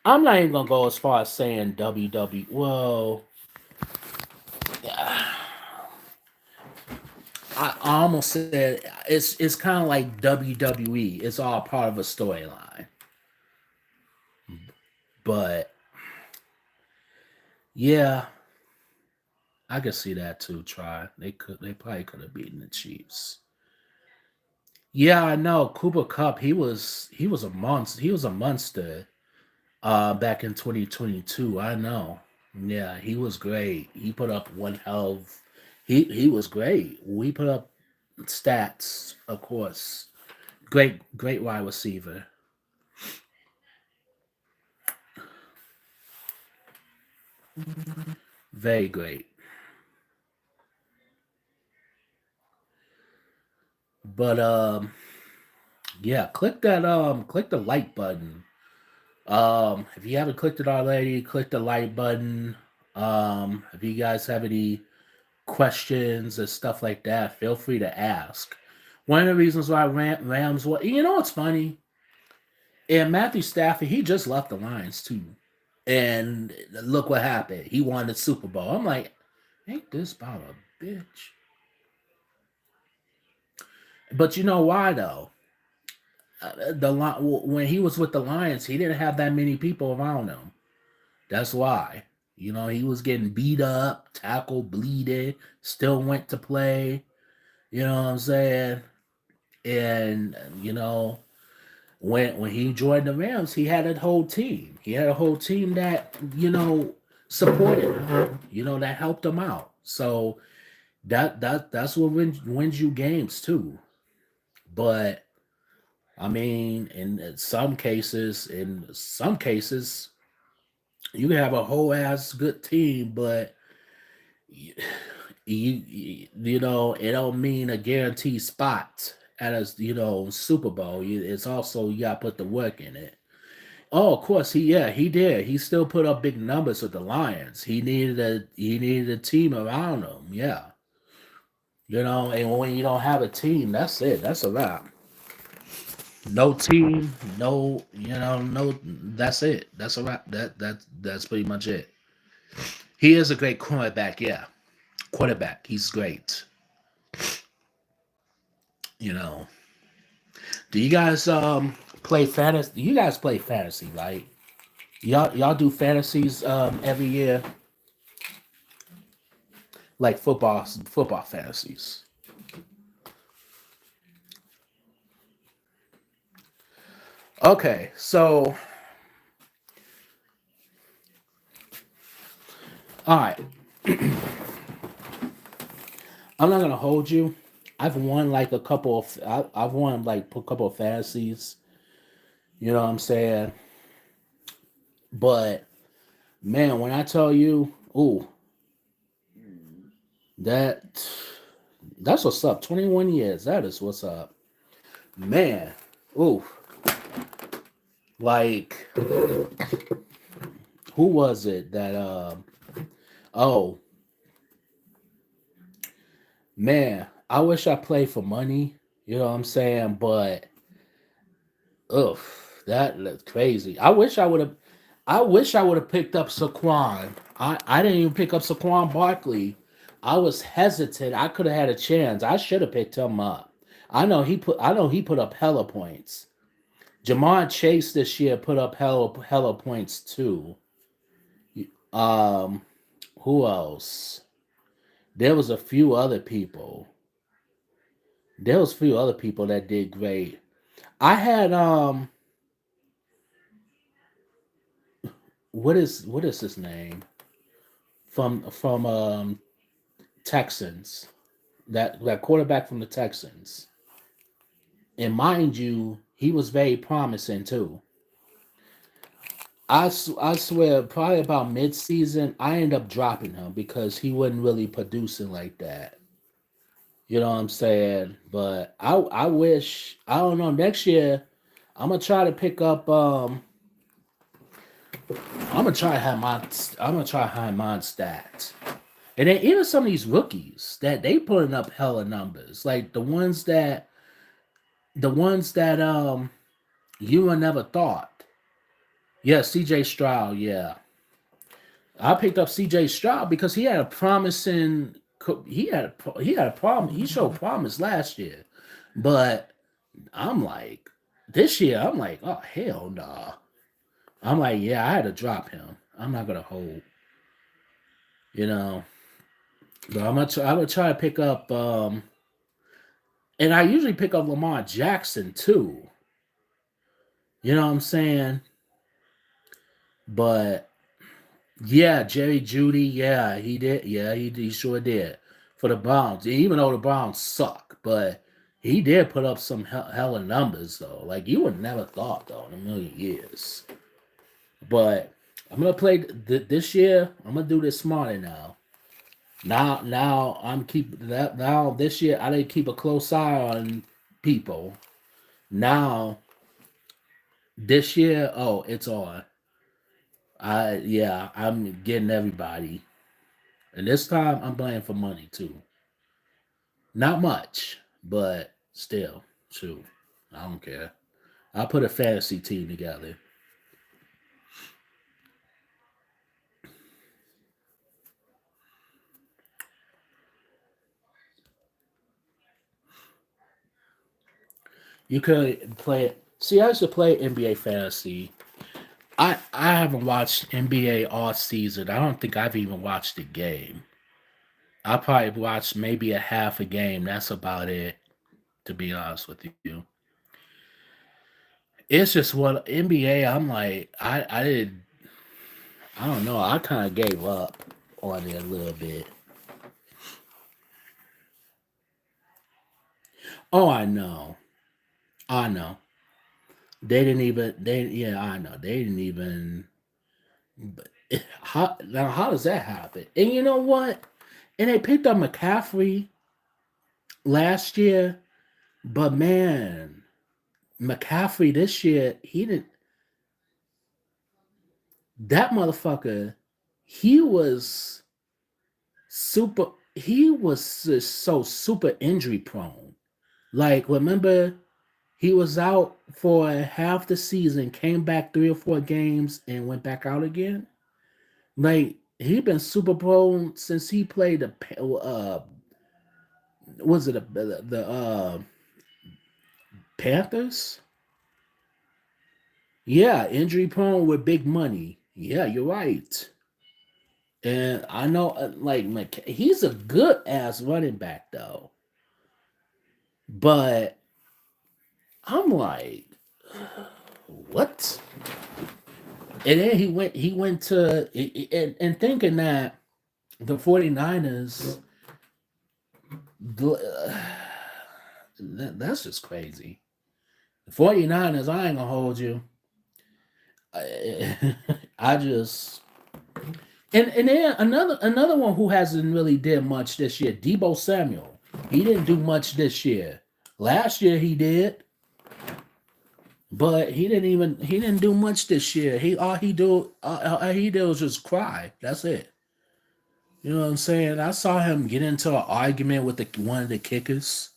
I'm not even gonna go as far as saying WW. Well, I almost said it's kind of like WWE. It's all part of a storyline. But yeah, I could see that too. Try they probably could have beaten the Chiefs. Yeah, I know. Cooper Cup, he was a monster. He was a monster back in 2022. I know. Yeah, he was great. He put up one hell of he was great. We put up stats, of course. Great wide receiver. Very great. But yeah, click the like button. If you haven't clicked it already, click the like button. If you guys have any questions and stuff like that, feel free to ask. One of the reasons why Rams, you know what's funny? And Matthew Stafford, he just left the Lions too. And look what happened. He won the Super Bowl. I'm like, ain't this about a bitch? But you know why though? When he was with the Lions, he didn't have that many people around him. That's why. You know, he was getting beat up, tackled, bleeding, still went to play. You know what I'm saying? And you know, when he joined the Rams, he had a whole team. He had a whole team that supported him. That helped him out. So that's what wins you games too. But I mean, in some cases, you can have a whole ass good team, but it don't mean a guaranteed spot at a Super Bowl. It's also you got to put the work in it. Oh, of course he did. He still put up big numbers with the Lions. He needed a team around him. Yeah, and when you don't have a team, that's it. That's a wrap. No team, no. That's it. That's a wrap. That's pretty much it. He is a great quarterback. Yeah, quarterback. He's great. You know. Do you guys play fantasy? You guys play fantasy, right? Y'all do fantasies every year, like football fantasies. Okay, so all right, I'm not gonna hold you. I've won like a couple of I've won like a couple of fantasies. You know what I'm saying? But man, when I tell you, ooh, that that's what's up. 21 years. That is what's up, man. Ooh, like who was it that oh man, I wish I played for money. You know what I'm saying? But ugh, that looks crazy. I wish I would have picked up Saquon. I didn't even pick up Saquon Barkley. I was hesitant. I could have had a chance. I should have picked him up. I know he put up hella points. Jamar Chase this year put up hella points too. Um who else? There was a few other people. There was a few other people that did great. I had what is his name from Texans, that quarterback from the Texans, and mind you, he was very promising too. I swear, probably about mid-season, I ended up dropping him because he wasn't really producing like that. You know what I'm saying? But I wish, I don't know, next year I'm gonna try to pick up I'm gonna try to have my I'm gonna try to have mine stacked. And then even some of these rookies that they putting up hella numbers, like the ones that you would never thought. Yeah, CJ Stroud, yeah. I picked up CJ Stroud because he had a promising he had a problem. He showed promise last year, but I'm like this year. I'm like, oh hell nah. I'm like, yeah, I had to drop him. I'm not gonna hold, you know. But I'm gonna try to pick up. And I usually pick up Lamar Jackson too. You know what I'm saying? But yeah, Jerry Judy, yeah, he did. Yeah, he sure did for the Browns. Even though the Browns suck, but he did put up some hella numbers though. Like you would never thought though in a million years. But I'm gonna play this year. I'm gonna do this smarter now. Now I'm keep that now this year. I didn't keep a close eye on people. Now this year, oh, it's on. I'm getting everybody. And this time I'm playing for money too. Not much, but still, shoot. I don't care. I'll put a fantasy team together. You could play it. See, I used to play NBA fantasy. I haven't watched NBA all season. I don't think I've even watched a game. I probably watched maybe a half a game. That's about it, to be honest with you. It's just what NBA. I'm like, I did. I don't know. I kind of gave up on it a little bit. Oh, I know. I know. They didn't even. They yeah. I know. They didn't even. But how does that happen? And you know what? And they picked up McCaffrey last year, but man, McCaffrey this year he didn't. That motherfucker, he was super. He was just so super injury prone. Like remember, he was out for half the season, came back 3 or 4 games, and went back out again. Like he been super prone since he played the was it the Panthers? Yeah, injury prone with big money. Yeah, you're right. And I know, like, he's a good ass running back though. But I'm like, what? And then he went to, and thinking that the 49ers, that's just crazy. The 49ers, I ain't gonna hold you. I just and then another one who hasn't really did much this year, Debo Samuel. He didn't do much this year. Last year he did, but he didn't do much this year. All he did was just cry. That's it. You know what I'm saying? I saw him get into an argument with one of the kickers,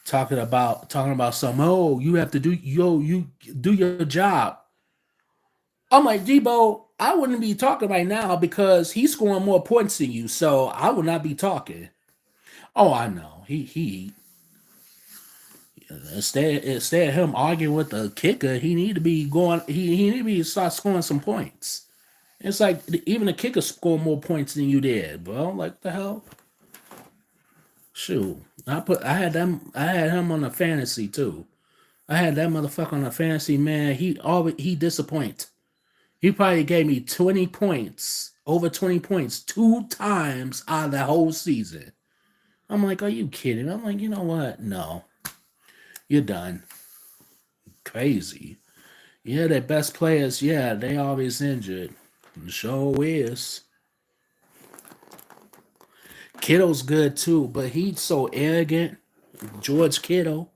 talking about some. Oh, you have to do you do your job. I'm like, Debo, I wouldn't be talking right now because he's scoring more points than you, so I would not be talking. Oh, I know. He instead of him arguing with the kicker, he need to be going. He need to be start scoring some points. It's like even the kicker scored more points than you did, bro. Like the hell, shoot. I had him on a fantasy too. I had that motherfucker on a fantasy man. He disappoint. He probably gave me 20 points, over 20 points, 2 times out of the whole season. I'm like, are you kidding? I'm like, you know what? No, you're done. Crazy. Yeah, their best players, yeah, they always injured. Sure is. Kittle's good too, but he's so arrogant. George Kittle,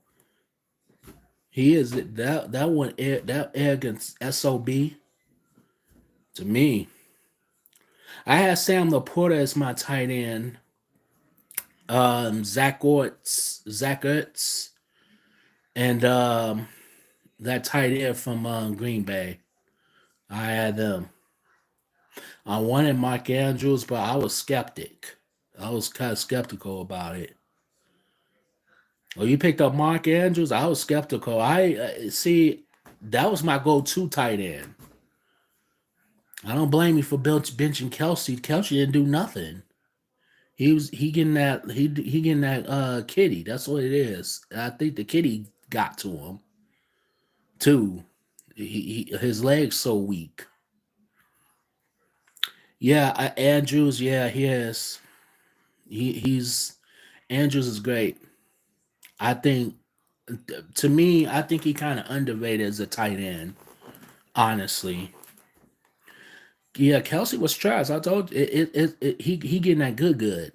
he is that one that arrogant sob to me. I had Sam Laporta as my tight end. Zach Ertz, and that tight end from Green Bay. I had them. I wanted Mark Andrews, but I was skeptic. I was kind of skeptical about it. Oh, you picked up Mark Andrews. I was skeptical. I see that was my go-to tight end. I don't blame you for benching Kelsey. Kelsey didn't do nothing. He getting that he getting that kitty. That's what it is. And I think the kitty got to him too. His legs so weak. Yeah, Andrews. Yeah, he is. He's Andrews is great. I think to me, I think he kind of underrated as a tight end. Honestly, yeah, Kelsey was trash. I told you, he getting that good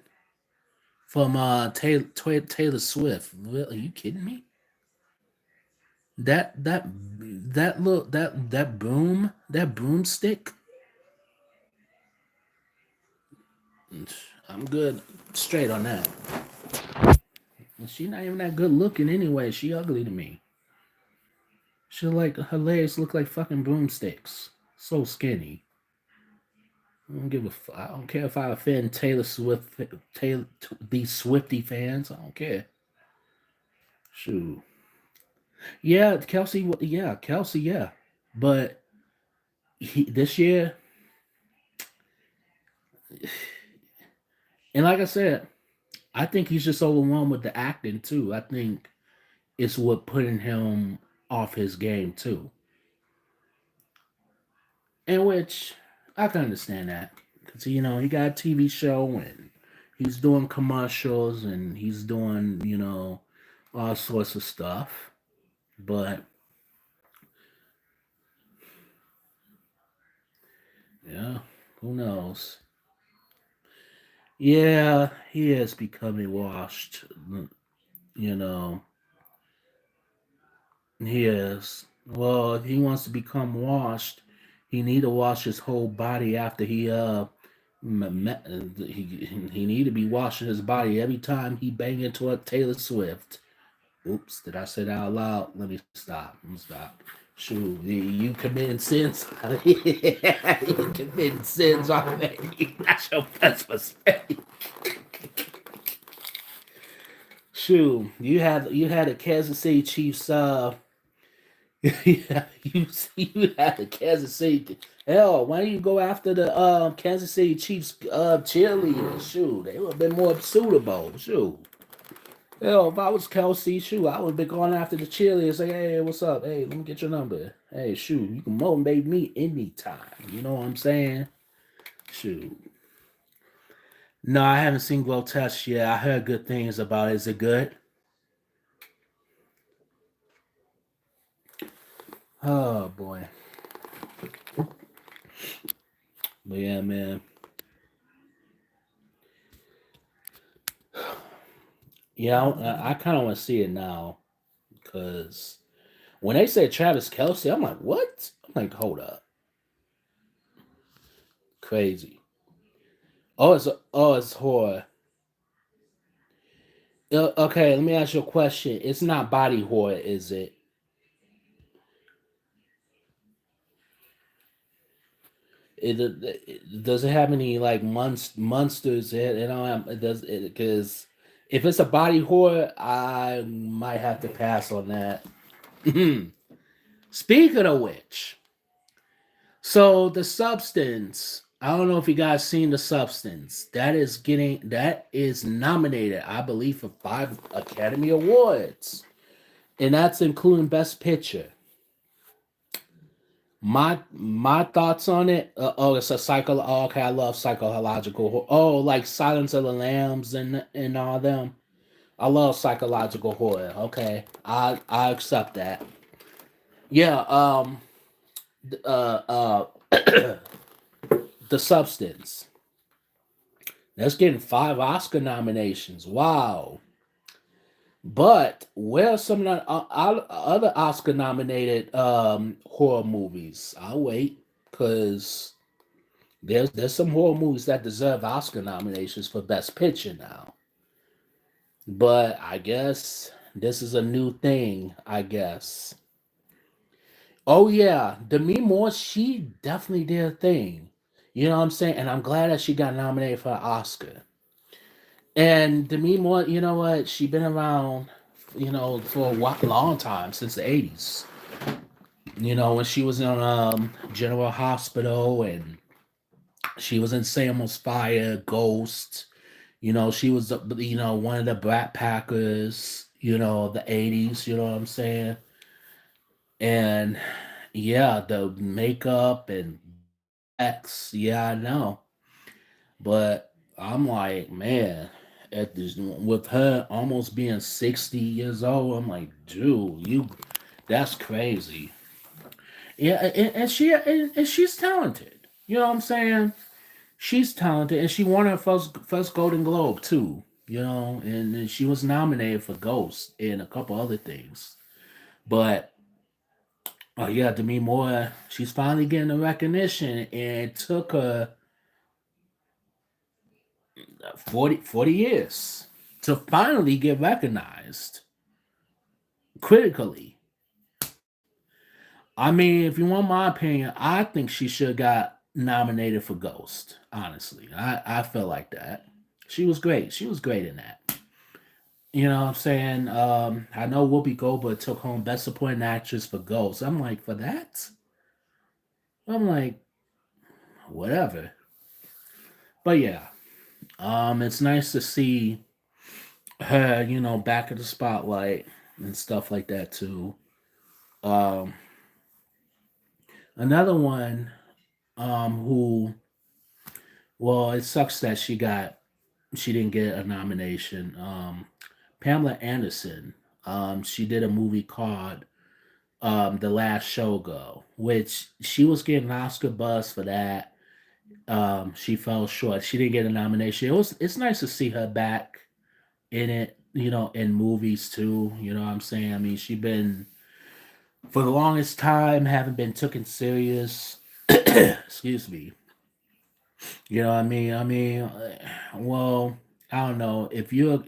from Taylor Swift. Are you kidding me? That look that broomstick. I'm good straight on that. And she not even that good looking anyway. She ugly to me. She like her legs look like fucking broomsticks. So skinny. I don't care if I offend Taylor Swift, Taylor these Swifty fans. I don't care. Shoot. Yeah, Kelsey. Yeah, Kelsey. Yeah, but this year, and like I said, I think he's just overwhelmed with the acting too. I think it's what putting him off his game too. In which I can understand that because he got a TV show and he's doing commercials and he's doing all sorts of stuff. But yeah, who knows? Yeah, he is becoming washed. You know, he is. Well, if he wants to become washed, he need to wash his whole body after he need to be washing his body every time he bang into a Taylor Swift. Oops, did I say that out loud? Let me stop. Let me stop. Shoot, you committing sins. You committing sins already. That's your best mistake. Shoot, you had a Kansas City Chiefs. Yeah, you had the Kansas City. Hell, why don't you go after the Kansas City Chiefs cheerleaders? Shoot, they would have been more suitable. Shoot. Hell, if I was Kelsey, shoot, I would have been going after the cheerleaders. Say, hey, what's up? Hey, let me get your number. Hey, shoot, you can motivate me anytime. You know what I'm saying? Shoot. No, I haven't seen Glow Test yet. I heard good things about it. Is it good? Oh boy. But yeah, man. Yeah, I kind of want to see it now because when they said Travis Kelsey, I'm like, what? I'm like, hold up, crazy. Oh, it's horror. Okay, let me ask you a question. It's not body horror, is it? Does it have any like monsters? It don't have. It does it because if it's a body horror, I might have to pass on that. Speaking of which, so the substance. I don't know if you guys seen the substance. That is nominated, I believe, for 5 Academy Awards, and that's including Best Picture. My thoughts on it. Oh, it's a psycho. Oh, okay, I love psychological. Oh, like Silence of the Lambs and all them. I love psychological horror. Okay, I accept that. Yeah. The Substance. That's getting 5 Oscar nominations. Wow. But where are some of the other Oscar nominated horror movies? I'll wait because there's some horror movies that deserve Oscar nominations for Best Picture now. But I guess this is a new thing, I guess. Oh yeah, Demi Moore, she definitely did a thing. You know what I'm saying? And I'm glad that she got nominated for an Oscar. And Demi Moore, you know what? She been around, for a long time since the '80s. When she was in General Hospital, and she was in Samuel's Fire, Ghost. She was one of the Brat Packers. The '80s. You know what I'm saying? And yeah, the makeup and X. Yeah, I know. But I'm like, man, at this with her almost being 60 years old, I'm like, dude, that's crazy. Yeah, and she's talented. You know what I'm saying? She's talented, and she won her first Golden Globe too. And she was nominated for Ghost and a couple other things. But yeah, Demi Moore, she's finally getting the recognition, and it took her 40 years to finally get recognized critically. I mean, if you want my opinion, I think she should have got nominated for Ghost. Honestly, I feel like that. She was great. She was great in that. You know what I'm saying? I know Whoopi Goldberg took home Best Supporting Actress for Ghost. I'm like, for that? I'm like, whatever. But yeah, it's nice to see her, back in the spotlight and stuff like that too. Um, Another one, who, well, it sucks that she didn't get a nomination. Pamela Anderson. She did a movie called The Last Showgirl, which she was getting an Oscar buzz for that. She fell short. She didn't get a nomination. It's nice to see her back in it, in movies too. You know what I'm saying? I mean, she been for the longest time haven't been taken serious. Excuse me. You know what I mean? Well, I don't know if you on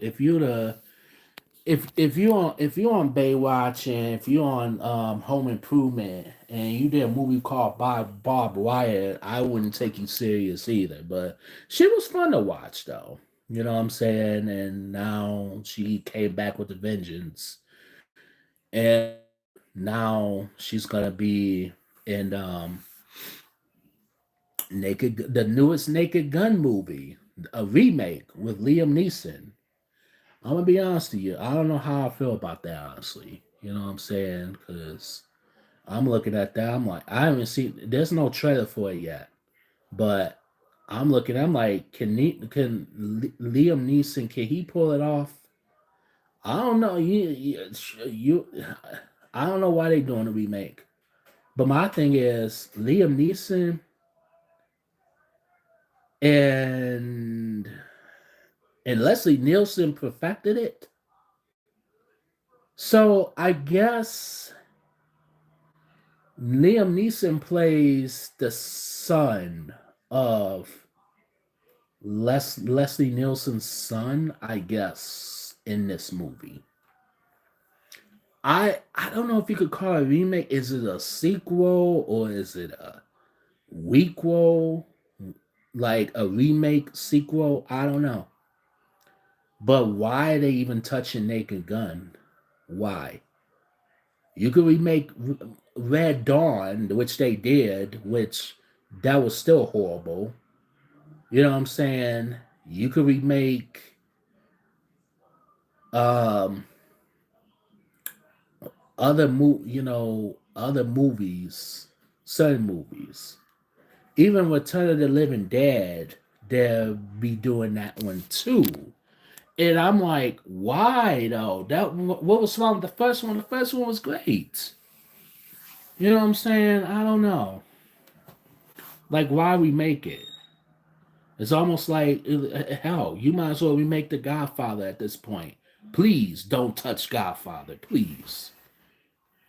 Baywatch, and if you on Home Improvement, and you did a movie called Bob Wyatt, I wouldn't take you serious either. But she was fun to watch though. You know what I'm saying? And now she came back with a vengeance, and now she's gonna be in the newest Naked Gun movie, a remake with Liam Neeson. I'm gonna be honest to you. I don't know how I feel about that, honestly. You know what I'm saying? Because I'm looking at that. I'm like, I haven't seen. There's no trailer for it yet, but I'm looking. I'm like, Liam Neeson? Can he pull it off? I don't know. I don't know why they doing a remake. But my thing is Liam Neeson and Leslie Nielsen perfected it. So I guess Liam Neeson plays the son of Leslie Nielsen's son, I guess, in this movie. I don't know if you could call it a remake. Is it a sequel or is it a wequel? Like a remake sequel? I don't know. But why are they even touching Naked Gun? Why? You could remake Red Dawn, which they did, which that was still horrible. You know what I'm saying? You could remake um other movies, certain movies. Even Return of the Living Dead, they'll be doing that one too. And I'm like, why though? What was wrong with the first one? The first one was great. You know what I'm saying? I don't know. Like, why remake it? It's almost like hell. You might as well remake The Godfather at this point. Please don't touch Godfather, please.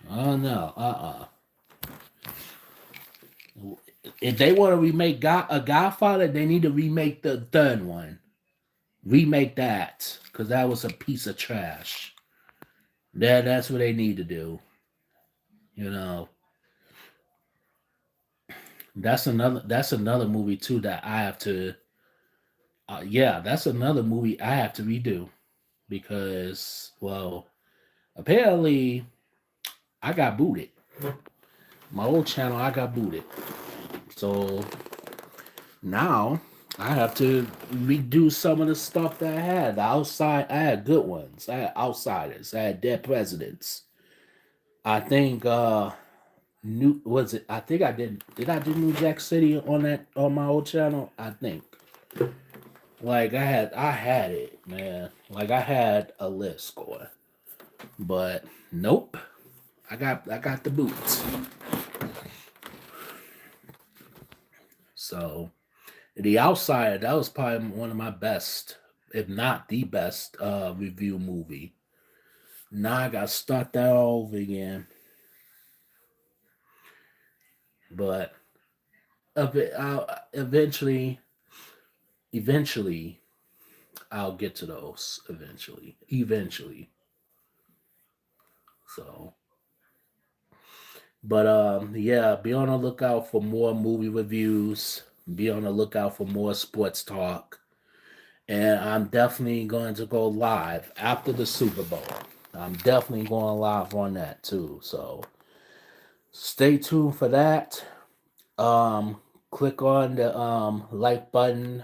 Oh no, If they want to remake a Godfather, they need to remake the third one. Remake that, because that was a piece of trash. That's what they need to do. You know, that's another movie too that I have to Yeah, that's another movie I have to redo because, well, apparently I got booted. My old channel, I got booted. So now I have to redo some of the stuff that I had. The outside, I had good ones. I had outsiders. I had dead presidents. I think New was it? I think I did. Did I do New Jack City on that on my old channel? I think. Like I had it, man. Like I had a list going, but nope. I got the boots. So the outside, that was probably one of my best, if not the best, review movie. Now I got to start that all over again, but eventually, eventually, I'll get to those eventually. Eventually, so. But yeah, be on the lookout for more movie reviews. Be on the lookout for more sports talk. And I'm definitely going to go live after the Super Bowl. I'm definitely going live on that too. So stay tuned for that. Um, click on the like button.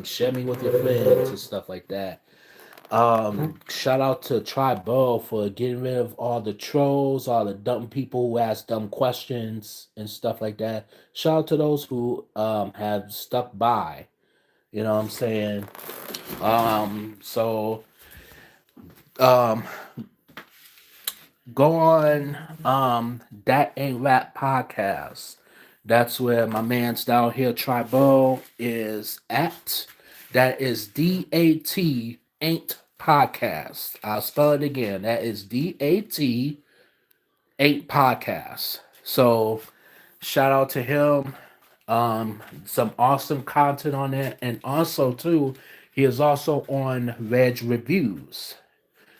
Share me with your friends and stuff like that. Shout out to Tribal for getting rid of all the trolls, all the dumb people who ask dumb questions and stuff like that. Shout out to those who have stuck by. You know what I'm saying? So um go on That Ain't Rap podcast. That's where my man's down here, Tribal, is at. That is DAT Ain't Podcast. I'll spell it again. That is DAT Ain't Podcast. So shout out to him. Some awesome content on it. And also too, he is also on Reg Reviews.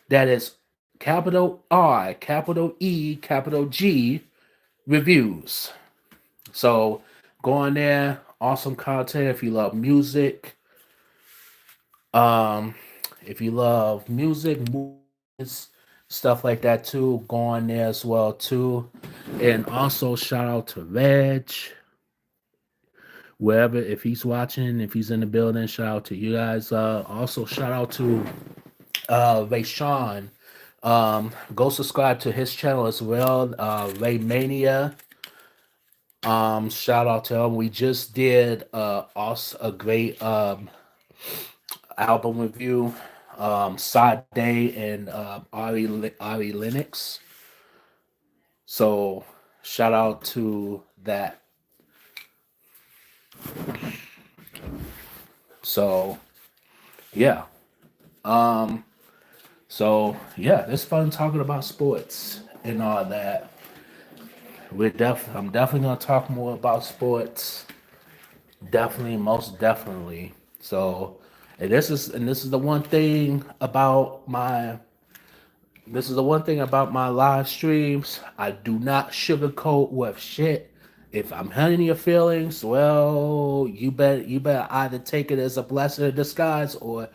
That is capital R, capital E, capital G reviews. So go on there. Awesome content if you love music. Um, if you love music, movies, stuff like that too, go on there as well too. And also shout out to Reg, wherever if he's watching, if he's in the building, shout out to you guys. Also shout out to Ray Sean. Go subscribe to his channel as well, Ray Mania. Shout out to him. We just did also a great album review. Sade and Ari Lennox. So shout out to that. So yeah. Um, so it's fun talking about sports and all that. I'm definitely gonna talk more about sports. Definitely, most definitely. So, and this is the one thing about my this is the one thing about my live streams. I do not sugarcoat with shit. If I'm hurting your feelings, well, you better either take it as a blessing in disguise or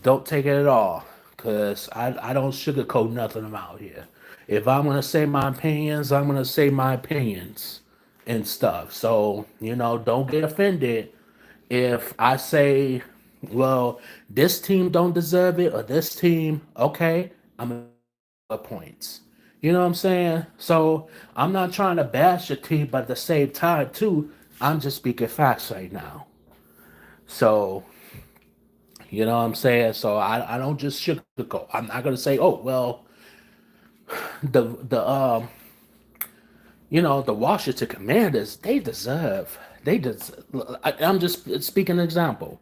don't take it at all. Cause I don't sugarcoat nothing around here. If I'm gonna say my opinions, I'm gonna say my opinions and stuff. So, don't get offended if I say, well, this team don't deserve it or this team, okay, I'm gonna points. You know what I'm saying? So I'm not trying to bash your team, but at the same time, too, I'm just speaking facts right now. So, you know what I'm saying? So I don't just sugarcoat. I'm not gonna say, oh well, the the Washington Commanders, I'm just speaking an example.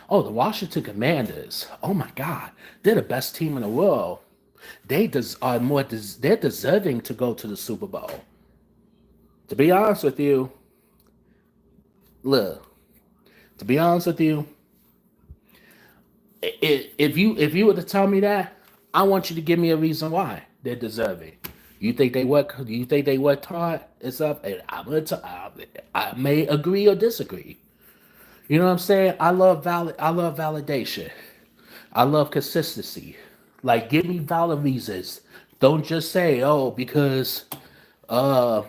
Oh, the Washington Commanders. Oh my God, they're the best team in the world. They're deserving to go to the Super Bowl. To be honest with you, look. To be honest with you, if you were to tell me that, I want you to give me a reason why they're deserving. You think they worked hard? It's up, and I may agree or disagree. You know what I'm saying? I love validation. I love consistency. Like, give me valid reasons. Don't just say, oh, because uh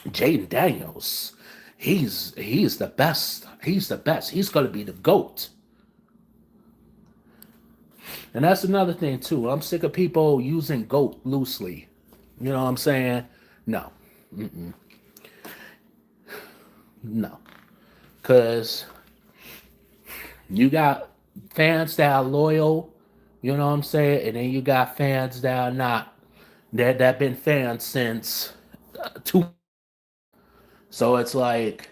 Jaden Daniels, he's the best. He's the best. He's gonna be the GOAT. And that's another thing too. I'm sick of people using GOAT loosely. You know what I'm saying? No, no. Cause you got fans that are loyal, you know what I'm saying? And then you got fans that are not, that been fans since two. So it's like,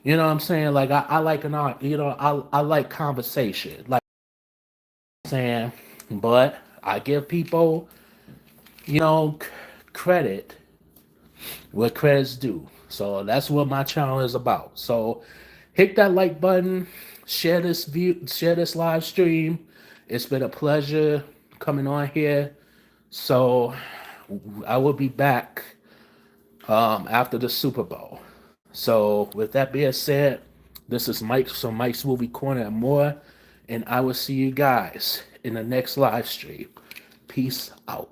you know what I'm saying? Like I like an art, I like conversation. Like I'm saying, but I give people, you know, credit what credit's due. So that's what my channel is about. So hit that like button, share this live stream. It's been a pleasure coming on here. So I will be back after the Super Bowl. So with that being said, this is Mike from Mike's Movie Corner and more, and I will see you guys in the next live stream. Peace out.